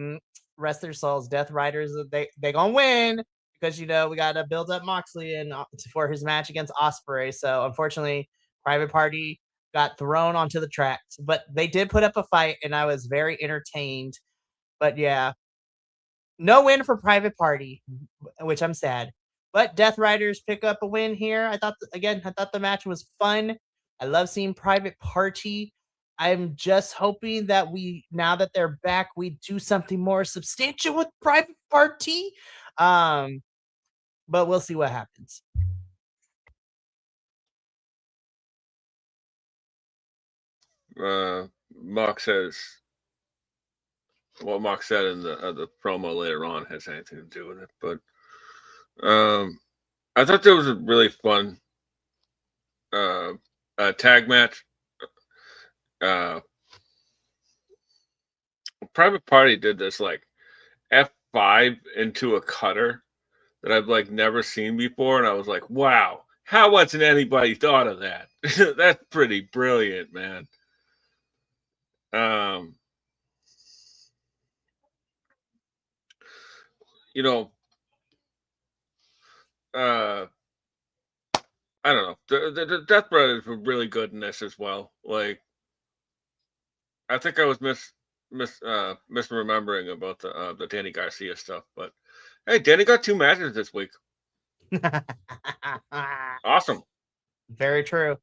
rest their souls, Death Riders, they gonna win because we gotta build up Moxley and for his match against Osprey. So unfortunately, Private Party got thrown onto the tracks, but they did put up a fight, and I was very entertained. But yeah, no win for Private Party, which I'm sad. But Death Riders pick up a win here. I thought the match was fun. I love seeing Private Party. I'm just hoping that now that they're back, we do something more substantial with Private Party. Um, but we'll see what happens. Mox says what Mox said in the promo later on has anything to do with it, but I thought there was a really fun uh, tag match. Uh, Private Party did this like F5 into a cutter that I've like never seen before, and I was like, wow, how hasn't anybody thought of that? That's pretty brilliant, man. Um, you know, uh, I don't know. The Death Brothers were really good in this as well. Like, I think I was misremembering about the Danny Garcia stuff, but hey, Danny got 2 matches this week. Awesome. Very true.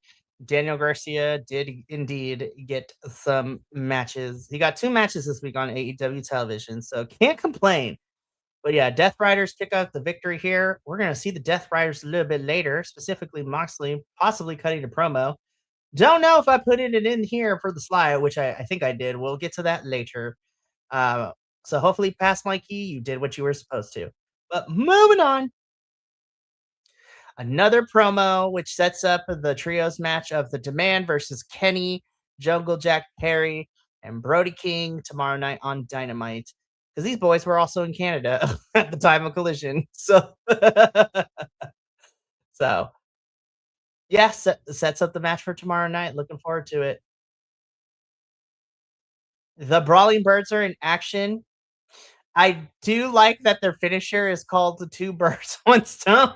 Daniel Garcia did indeed get some matches. He got 2 matches this week on AEW television, so can't complain. But yeah, Death Riders pick up the victory here. We're going to see the Death Riders a little bit later, specifically Moxley possibly cutting a promo. Don't know if I put it in here for the slide, which I think I did. We'll get to that later. So hopefully, past Mikey, you did what you were supposed to. But moving on. Another promo, which sets up the trios match of The Demand versus Kenny, Jungle Jack Perry, and Brody King tomorrow night on Dynamite. Because these boys were also in Canada at the time of Collision. So, so yeah, sets up the match for tomorrow night. Looking forward to it. The Brawling Birds are in action. I do like that their finisher is called the 2 birds, 1 stone.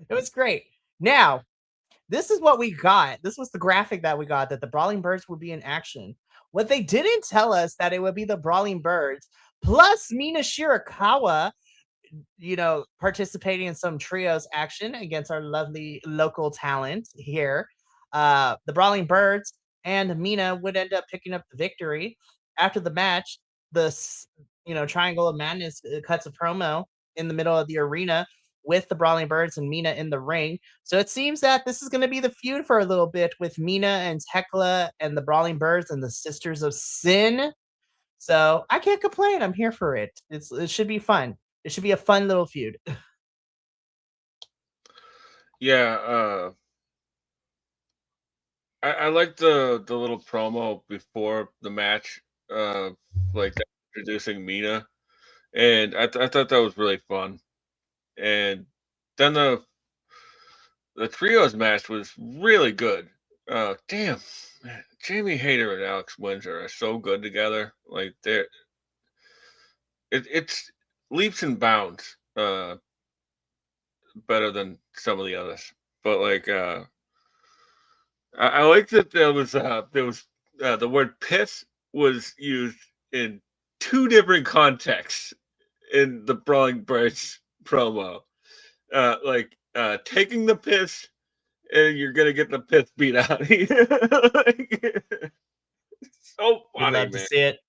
It was great. Now, this is what we got. This was the graphic that we got, that the Brawling Birds would be in action. What they didn't tell us that it would be the Brawling Birds plus Mina Shirakawa, participating in some trios action against our lovely local talent here. The Brawling Birds and Mina would end up picking up the victory. After the match, the Triangle of Madness cuts a promo in the middle of the arena with the Brawling Birds and Mina in the ring. So it seems that this is going to be the feud for a little bit with Mina and Tekla and the Brawling Birds and the Sisters of Sin. So I can't complain. I'm here for it. It should be fun. It should be a fun little feud. Yeah, I like the little promo before the match, uh, like introducing Mina, and I thought that was really fun. And then the trios match was really good. Damn, man, Jamie Hayter and Alex Windsor are so good together. Like it's leaps and bounds better than some of the others. But like I like that there was the word piss was used in two different contexts in the Brawling Brits promo. Taking the piss and you're gonna get the piss beat out of you. Like, so We funny, love to man. see it.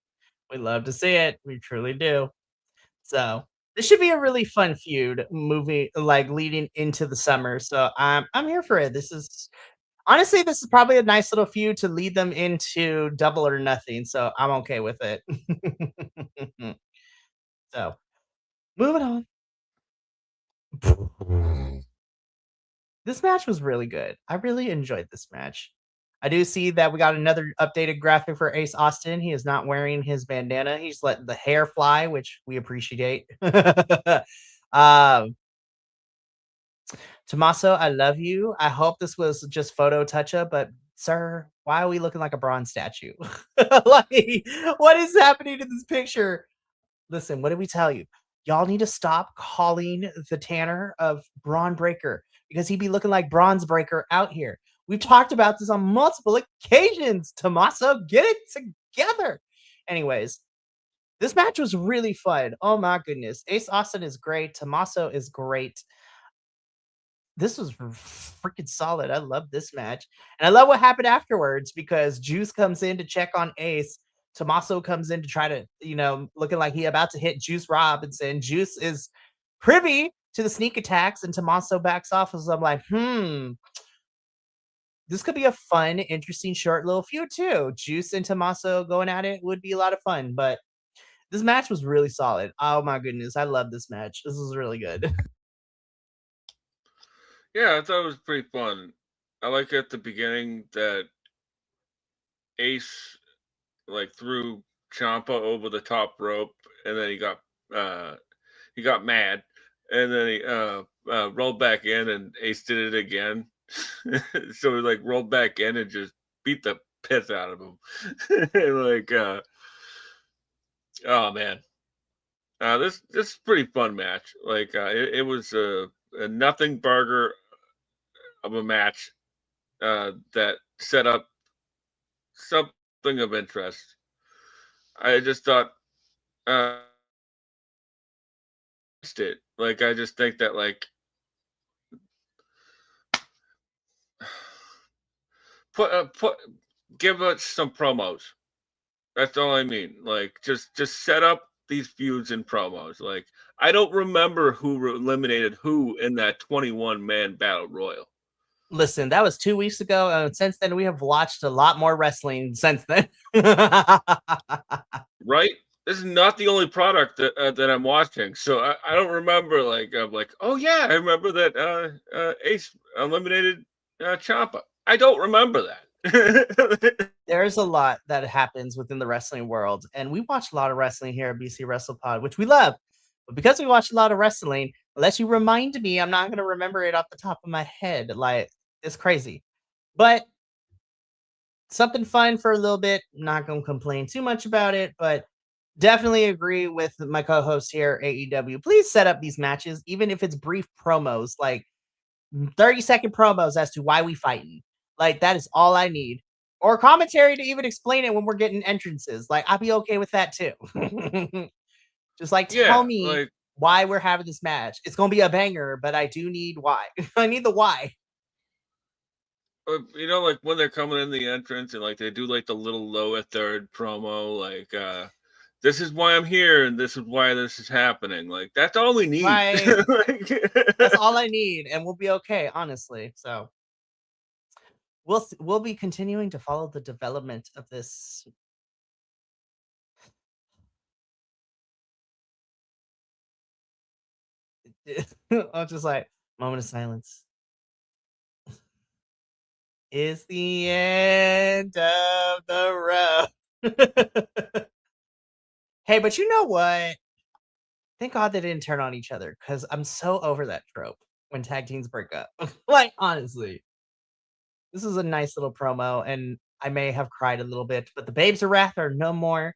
We love to see it. We truly do. So this should be a really fun feud movie, like leading into the summer. So I'm here for it. This is honestly, this is probably a nice little feud to lead them into Double or Nothing. So I'm okay with it. So moving on. This match was really good. I really enjoyed this match. I do see that we got another updated graphic for Ace Austin. He is not wearing his bandana. He's letting the hair fly, which we appreciate. um, Tommaso, I love you. I hope this was just photo touch up, but sir, why are we looking like a bronze statue? Like, what is happening in this picture? Listen, what did we tell you? Y'all need to stop calling the Tanner of Braun Breaker because he be looking like Bronze Breaker out here. We've talked about this on multiple occasions. Tommaso, get it together. Anyways, this match was really fun. Oh my goodness. Ace Austin is great. Tommaso is great. This was freaking solid. I love this match. And I love what happened afterwards because Juice comes in to check on Ace. Tommaso comes in to try to, looking like he about to hit Juice Robinson. Juice is privy to the sneak attacks, and Tommaso backs off as I'm like, this could be a fun, interesting, short little feud too. Juice and Tommaso going at it would be a lot of fun, but this match was really solid. Oh my goodness. I love this match. This was really good. Yeah, I thought it was pretty fun. I like at the beginning that Ace like threw Champa over the top rope, and then he got mad, and then he rolled back in, and Ace did it again. So he like rolled back in and just beat the piss out of him. like, oh man, this is a pretty fun match. Like, it was a nothing burger of a match that set up something of interest. I just thought uh, it. Like, I just think that like put give us some promos. That's all I mean. Like, just set up these feuds and promos. Like, I don't remember who eliminated who in that 21-man battle royal. Listen, that was 2 weeks ago, and since then, we have watched a lot more wrestling since then. Right? This is not the only product that I'm watching, so I don't remember. Like, I'm like, oh yeah, I remember that Ace eliminated Ciampa. I don't remember that. There's a lot that happens within the wrestling world, and we watch a lot of wrestling here at BC WrestlePod, which we love. But because we watch a lot of wrestling, unless you remind me, I'm not gonna remember it off the top of my head. Like, it's crazy. But something fun for a little bit. Not gonna complain too much about it, but definitely agree with my co-host here, AEW. Please set up these matches, even if it's brief promos, like 30-second promos as to why we fighting. Like, that is all I need. Or commentary to even explain it when we're getting entrances. Like, I'll be okay with that too. Just like tell Yeah, me like why we're having this match. It's gonna be a banger, but I do need why. I need the why. like when they're coming in the entrance and like they do like the little lower third promo, like this is why I'm here and this is why this is happening. Like that's all we need. Right. Like, That's all I need, and we'll be okay, honestly. So we'll be continuing to follow the development of this. I'm just like moment of silence. is the end of the road. Hey, but you know what? Thank God they didn't turn on each other because I'm so over that trope when tag teams break up. Like, honestly, this is a nice little promo, and I may have cried a little bit, but the Babes of Wrath are no more.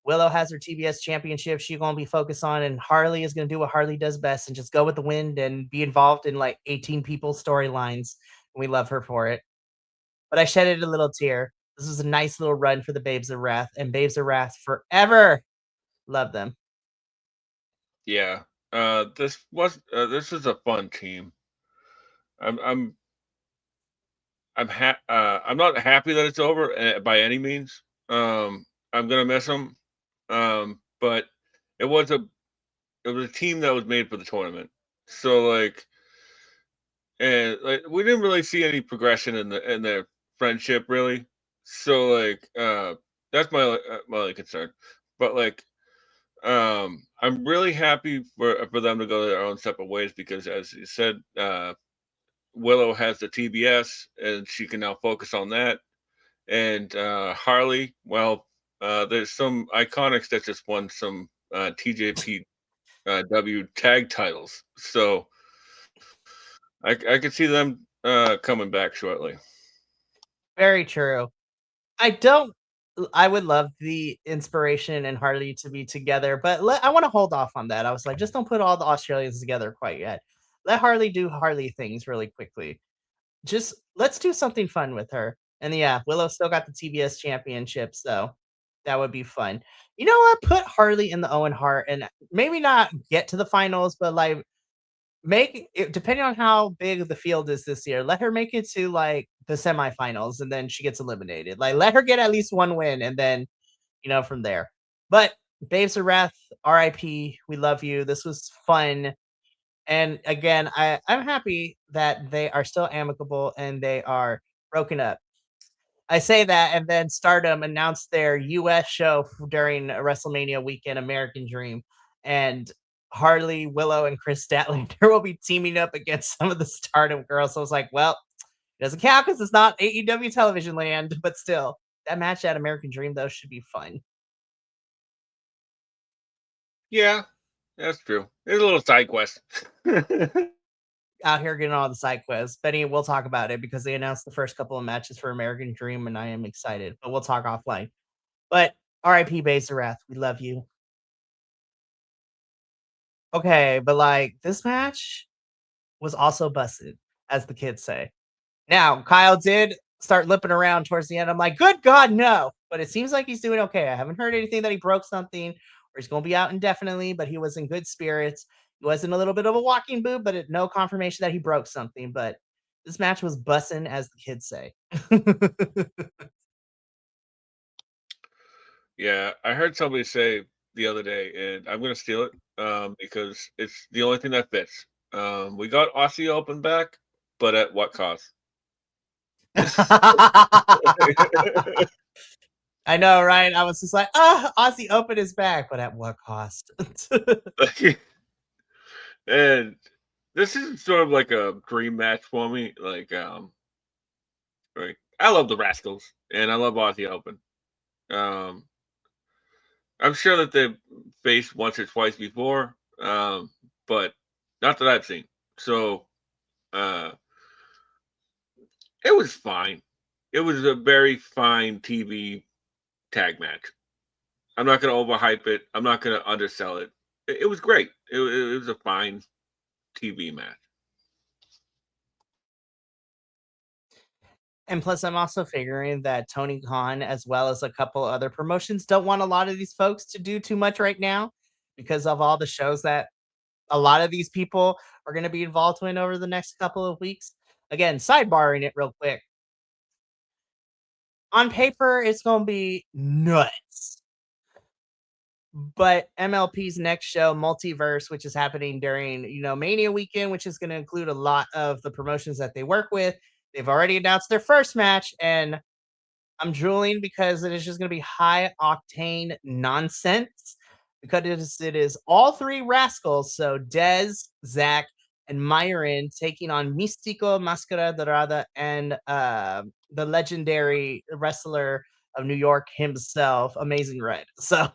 Willow has her TBS championship she's gonna be focused on, and Harley is gonna do what Harley does best and just go with the wind and be involved in like 18 people's storylines. We love her for it. But I shedded a little tear. This was a nice little run for the Babes of Wrath, and Babes of Wrath forever. Love them. Yeah. This is a fun team. I'm I'm I'm not happy that it's over by any means. I'm gonna miss them. But it was a it was a team that was made for the tournament. So like we didn't really see any progression in their friendship really. So that's my only concern. But I'm really happy for them to go their own separate ways because as you said, Willow has the TBS and she can now focus on that. And Harley, well, there's some iconics that just won some TJPW tag titles, so I could see them coming back shortly. Very true. I don't. I would love the Inspiration and Harley to be together, but I want to hold off on that. I was like, just don't put all the Australians together quite yet. Let Harley do Harley things really quickly. Just let's do something fun with her. And yeah, Willow still got the TBS championship, so that would be fun. You know what? Put Harley in the Owen Hart and maybe not get to the finals, but like make it depending on how big the field is this year, let her make it to like the semifinals and then she gets eliminated. Like let her get at least one win and then, from there. But Babes of Wrath, RIP, we love you. This was fun. And again, I'm happy that they are still amicable and they are broken up. I say that, and then Stardom announced their US show during WrestleMania weekend, American Dream, and Harley, Willow, and Chris Statlander will be teaming up against some of the Stardom girls. So I was like, well, it doesn't count because it's not AEW television land, but still, that match at American Dream though should be fun. Yeah, that's true. It's a little side quest. Out here getting all the side quests. Benny, we'll talk about it because they announced the first couple of matches for American Dream, and I am excited. But we'll talk offline. But RIP Base of Wrath, we love you. Okay, but like this match was also busted, as the kids say. Now, Kyle did start limping around towards the end. I'm like, good God, no. But it seems like he's doing okay. I haven't heard anything that he broke something or he's going to be out indefinitely, but he was in good spirits. He was in a little bit of a walking boot, but no confirmation that he broke something. But this match was bussin', as the kids say. Yeah, I heard somebody say the other day, and I'm gonna steal it because it's the only thing that fits. We got Aussie Open back, but at what cost? I know, right? I was just like, Aussie Open is back, but at what cost? And this is sort of like a dream match for me. I love the Rascals and I love Aussie Open. Um, I'm sure that they've faced once or twice before, but not that I've seen. So uh, it was fine. It was a very fine TV tag match. I'm not going to overhype it. I'm not going to undersell it. It was great. It was a fine TV match. And plus, I'm also figuring that Tony Khan, as well as a couple other promotions, don't want a lot of these folks to do too much right now because of all the shows that a lot of these people are going to be involved in over the next couple of weeks. Again, sidebarring it real quick. On paper, it's going to be nuts. But MLP's next show, Multiverse, which is happening during, Mania weekend, which is going to include a lot of the promotions that they work with. They've already announced their first match, and I'm drooling because it is just going to be high octane nonsense because it is all three rascals. So Dez, Zach, and Myron taking on Místico, Máscara Dorada, and the legendary wrestler of New York himself, Amazing Red. So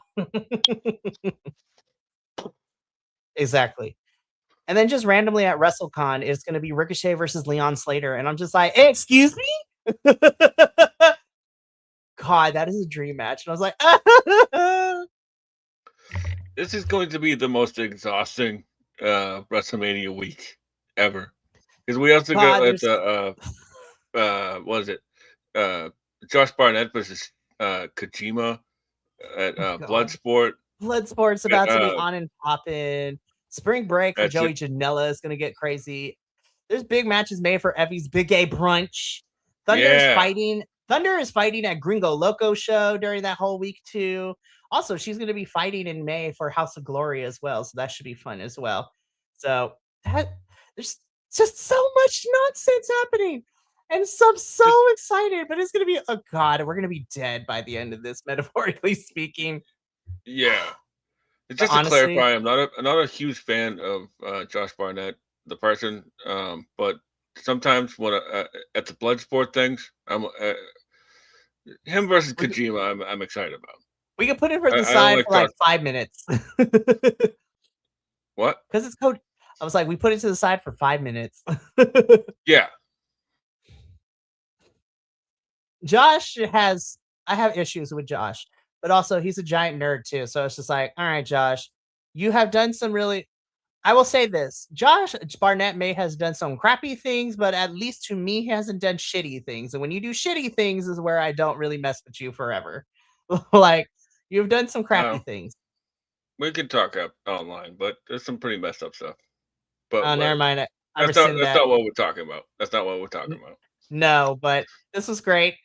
exactly. And then just randomly at WrestleCon, it's going to be Ricochet versus Leon Slater, and I'm just like, hey, excuse me. God, that is a dream match. And I was like, This is going to be the most exhausting WrestleMania week ever. Because we also got God, there's what is it? Josh Barnett versus Kojima at God. Bloodsport. Bloodsport's about to be Uh, on and popping. Spring break for at J- Joey Janela is going to get crazy. There's big matches made for Effie's Big A Brunch. yeah, Thunder is fighting at Gringo Loco show during that whole week too. Also, she's going to be fighting in May for House of Glory as well, so that should be fun as well. So that there's just so much nonsense happening. And so I'm so just excited, but it's going to be, oh God, we're going to be dead by the end of this, metaphorically speaking. yeah. But Just to honestly, clarify, I'm not a huge fan of Josh Barnett, the person. But sometimes when at the Bloodsport things, I'm him versus we could, Kojima. I'm excited about. we could put it for the I don't side like for Josh. like 5 minutes. What? Because it's code. I was like, we put it to the side for 5 minutes. Yeah, I have issues with Josh, but also he's a giant nerd too. So it's just like, all right, Josh, you have done some really, I will say this: Josh Barnett may has done some crappy things, but at least to me, he hasn't done shitty things. And when you do shitty things, is where I don't really mess with you forever. Like you've done some crappy things. we can talk up online, but there's some pretty messed up stuff. But Oh, never mind. I that's not rescind that's that. not what we're talking about. That's not what we're talking about. No, but this was great.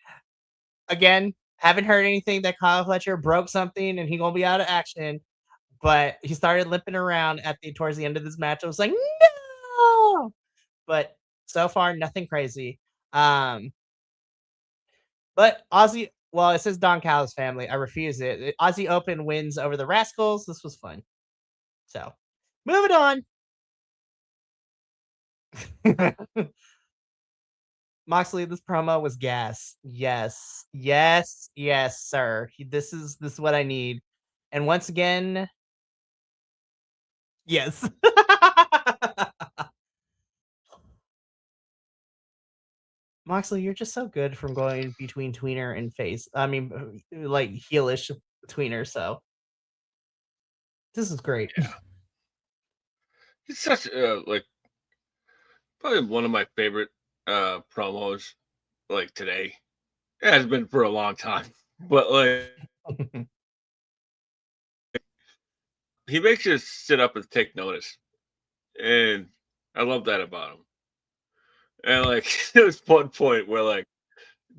Again, haven't heard anything that Kyle Fletcher broke something and he gonna be out of action. But he started limping around towards the end of this match. I was like, no. But so far, nothing crazy. But Aussie, well, it says Don Callis family. I refuse it. Aussie Open wins over the Rascals. This was fun. So moving on. Moxley, this promo was gas. Yes, yes, yes, sir. This is what I need. And once again, yes. Moxley, you're just so good from going between tweener and face. I mean, like heelish tweener. So this is great. Yeah, he's such like probably one of my favorite promos like today. It has been for a long time, but like he makes you sit up and take notice, and I love that about him. And like there was one point where like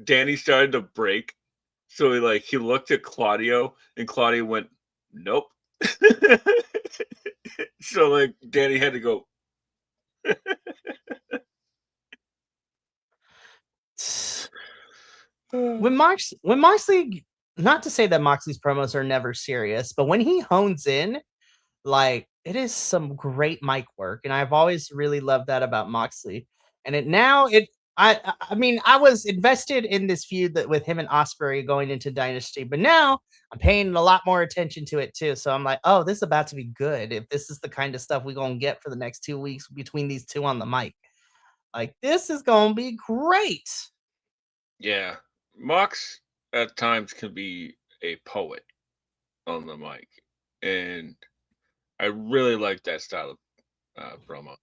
Danny started to break, so he looked at Claudio, and Claudio went, "Nope." So like Danny had to go. When Moxley, not to say that Moxley's promos are never serious, but when he hones in, like it is some great mic work, and I've always really loved that about Moxley. And it now it I mean I was invested in this feud that with him and Osprey going into Dynasty, but now I'm paying a lot more attention to it too. So I'm like, oh, this is about to be good. If this is the kind of stuff we're gonna get for the next 2 weeks between these two on the mic, like this is gonna be great. Yeah, Mox at times can be a poet on the mic, and I really like that style of promo.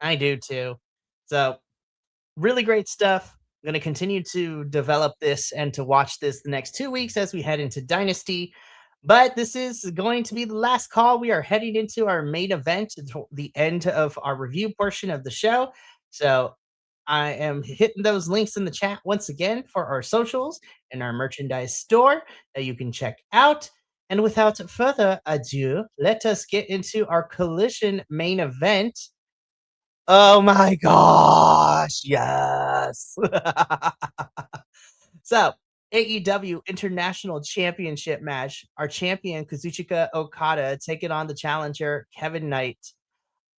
I do too. So really great stuff. I'm going to continue to develop this and to watch this the next 2 weeks as we head into Dynasty. But this is going to be the last call. We are heading into our main event, the end of our review portion of the show. So I am hitting those links in the chat once again for our socials and our merchandise store that you can check out. And without further ado, let us get into our Collision main event. Oh my gosh, yes. So, AEW International Championship match. Our champion Kazuchika Okada taking on the challenger Kevin Knight.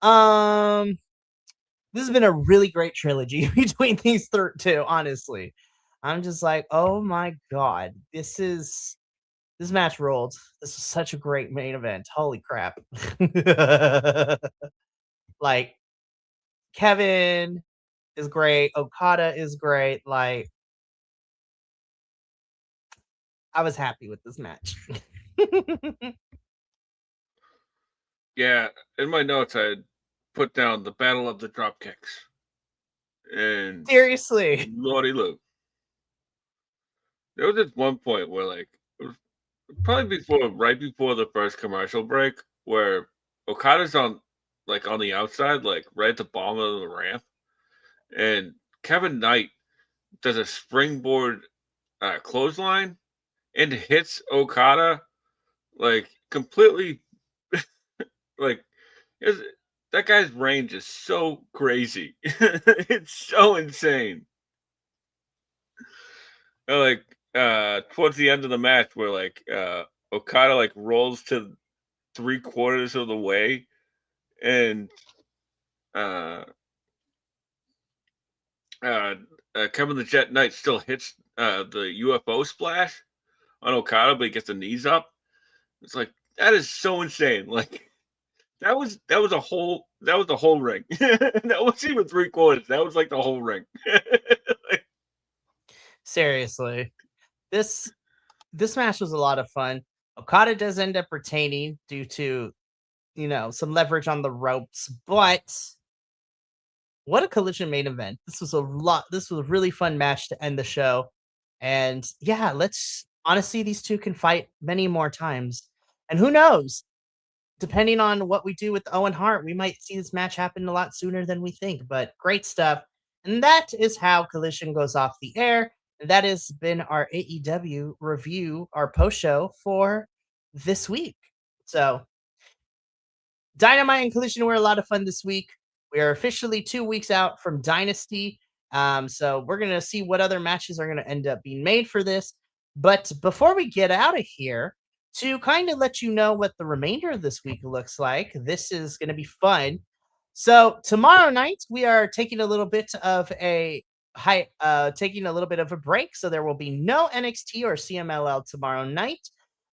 This has been a really great trilogy between these two, honestly. I'm just like, oh my god, this match rolled. This was such a great main event. Holy crap. Like, Kevin is great, Okada is great. Like, I was happy with this match. Yeah, in my notes, I had put down the Battle of the Dropkicks. And Seriously. Lordy Lou. There was this one point where, like, it was probably right before the first commercial break, where Okada's on the outside, like right at the bottom of the ramp, and Kevin Knight does a springboard clothesline and hits Okada like completely. Like, that guy's range is so crazy. It's so insane. Like, towards the end of the match, where like Okada like rolls to 3/4 of the way, and uh, uh, Kevin the Jet Knight still hits the UFO splash on Okada, but he gets the knees up. It's like, that is so insane. Like, that was the whole ring. That wasn't even 3/4. That was like the whole ring. Like, Seriously. This match was a lot of fun. Okada does end up retaining due to, some leverage on the ropes, but what a Collision main event. This was a really fun match to end the show. And yeah, let's honestly, these two can fight many more times. And who knows? Depending on what we do with Owen Hart, we might see this match happen a lot sooner than we think. But great stuff. And that is how Collision goes off the air. And that has been our AEW review, our post show for this week. So Dynamite and Collision were a lot of fun this week. We are officially 2 weeks out from Dynasty. So we're going to see what other matches are going to end up being made for this. But before we get out of here, to kind of let you know what the remainder of this week looks like, this is going to be fun. So tomorrow night, we are taking a little bit of a break. So there will be no NXT or CMLL tomorrow night.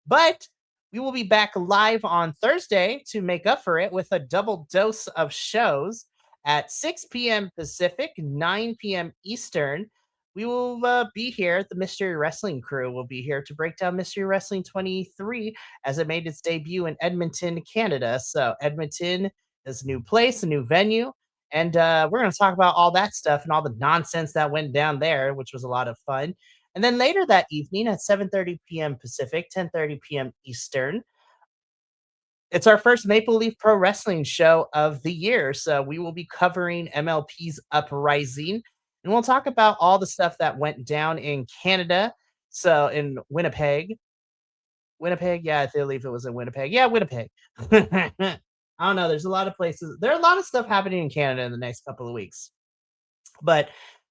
But we will be back live on Thursday to make up for it with a double dose of shows at 6 p.m. Pacific, 9 p.m. Eastern. We will be here. The Mystery Wrestling crew will be here to break down Mystery Wrestling 23 as it made its debut in Edmonton, Canada. So Edmonton is a new place, a new venue. And we're going to talk about all that stuff and all the nonsense that went down there, which was a lot of fun. And then later that evening at 7:30 p.m. Pacific, 10:30 p.m. Eastern, it's our first Maple Leaf Pro Wrestling show of the year. So we will be covering MLP's Uprising, and we'll talk about all the stuff that went down in Canada. So in Winnipeg, yeah, I believe it was in Winnipeg. Yeah, Winnipeg. I don't know. There's a lot of places. There are a lot of stuff happening in Canada in the next couple of weeks. But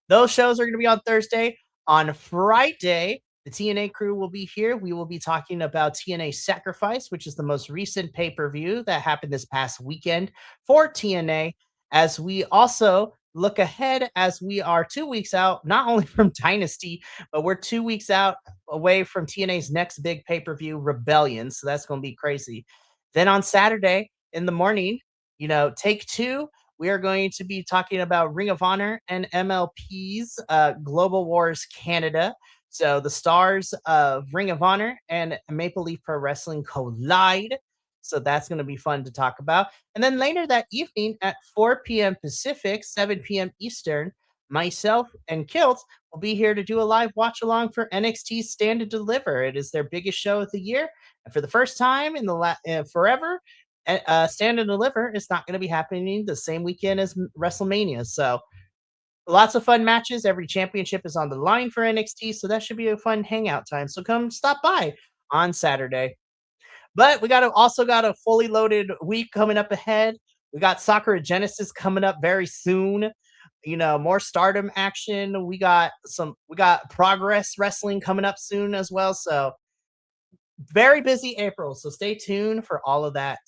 those shows are going to be on Thursday. On Friday, the TNA crew will be here. We will be talking about TNA Sacrifice, which is the most recent pay-per-view that happened this past weekend for TNA, as we also look ahead as we are 2 weeks out, not only from Dynasty, but we're 2 weeks out away from TNA's next big pay-per-view, Rebellion. So that's going to be crazy. Then on Saturday in the morning, take two, we are going to be talking about Ring of Honor and MLP's Global Wars Canada. So the stars of Ring of Honor and Maple Leaf Pro Wrestling collide. So that's going to be fun to talk about. And then later that evening at 4 p.m. Pacific, 7 p.m. Eastern, myself and Kilt will be here to do a live watch along for NXT Stand and Deliver. It is their biggest show of the year. And for the first time in the forever, Stand and Deliver is not going to be happening the same weekend as WrestleMania. So lots of fun matches. Every championship is on the line for NXT. So that should be a fun hangout time. So come stop by on Saturday. But we also got a fully loaded week coming up ahead. We got Sakura Genesis coming up very soon. More Stardom action. We got Progress Wrestling coming up soon as well. So very busy April. So stay tuned for all of that.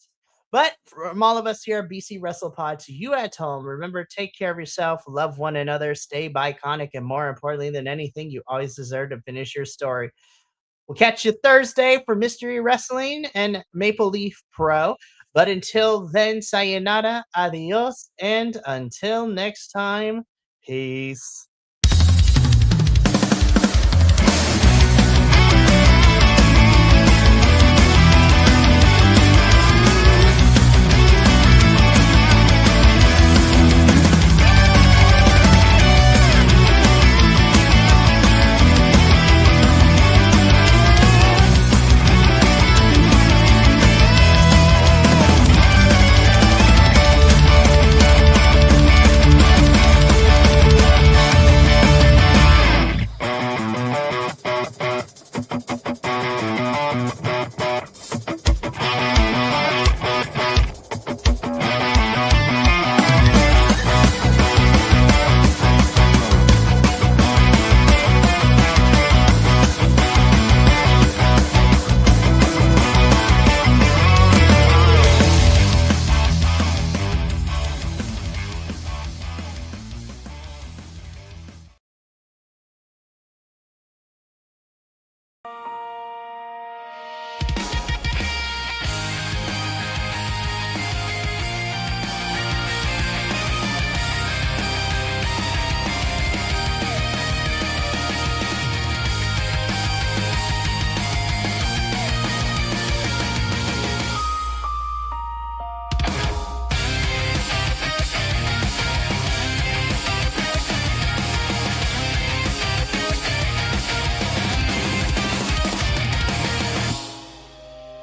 But from all of us here at BC WrestlePod to you at home, remember, take care of yourself, love one another, stay iconic, and more importantly than anything, you always deserve to finish your story. We'll catch you Thursday for Mystery Wrestling and Maple Leaf Pro. But until then, sayonara, adios, and until next time, peace.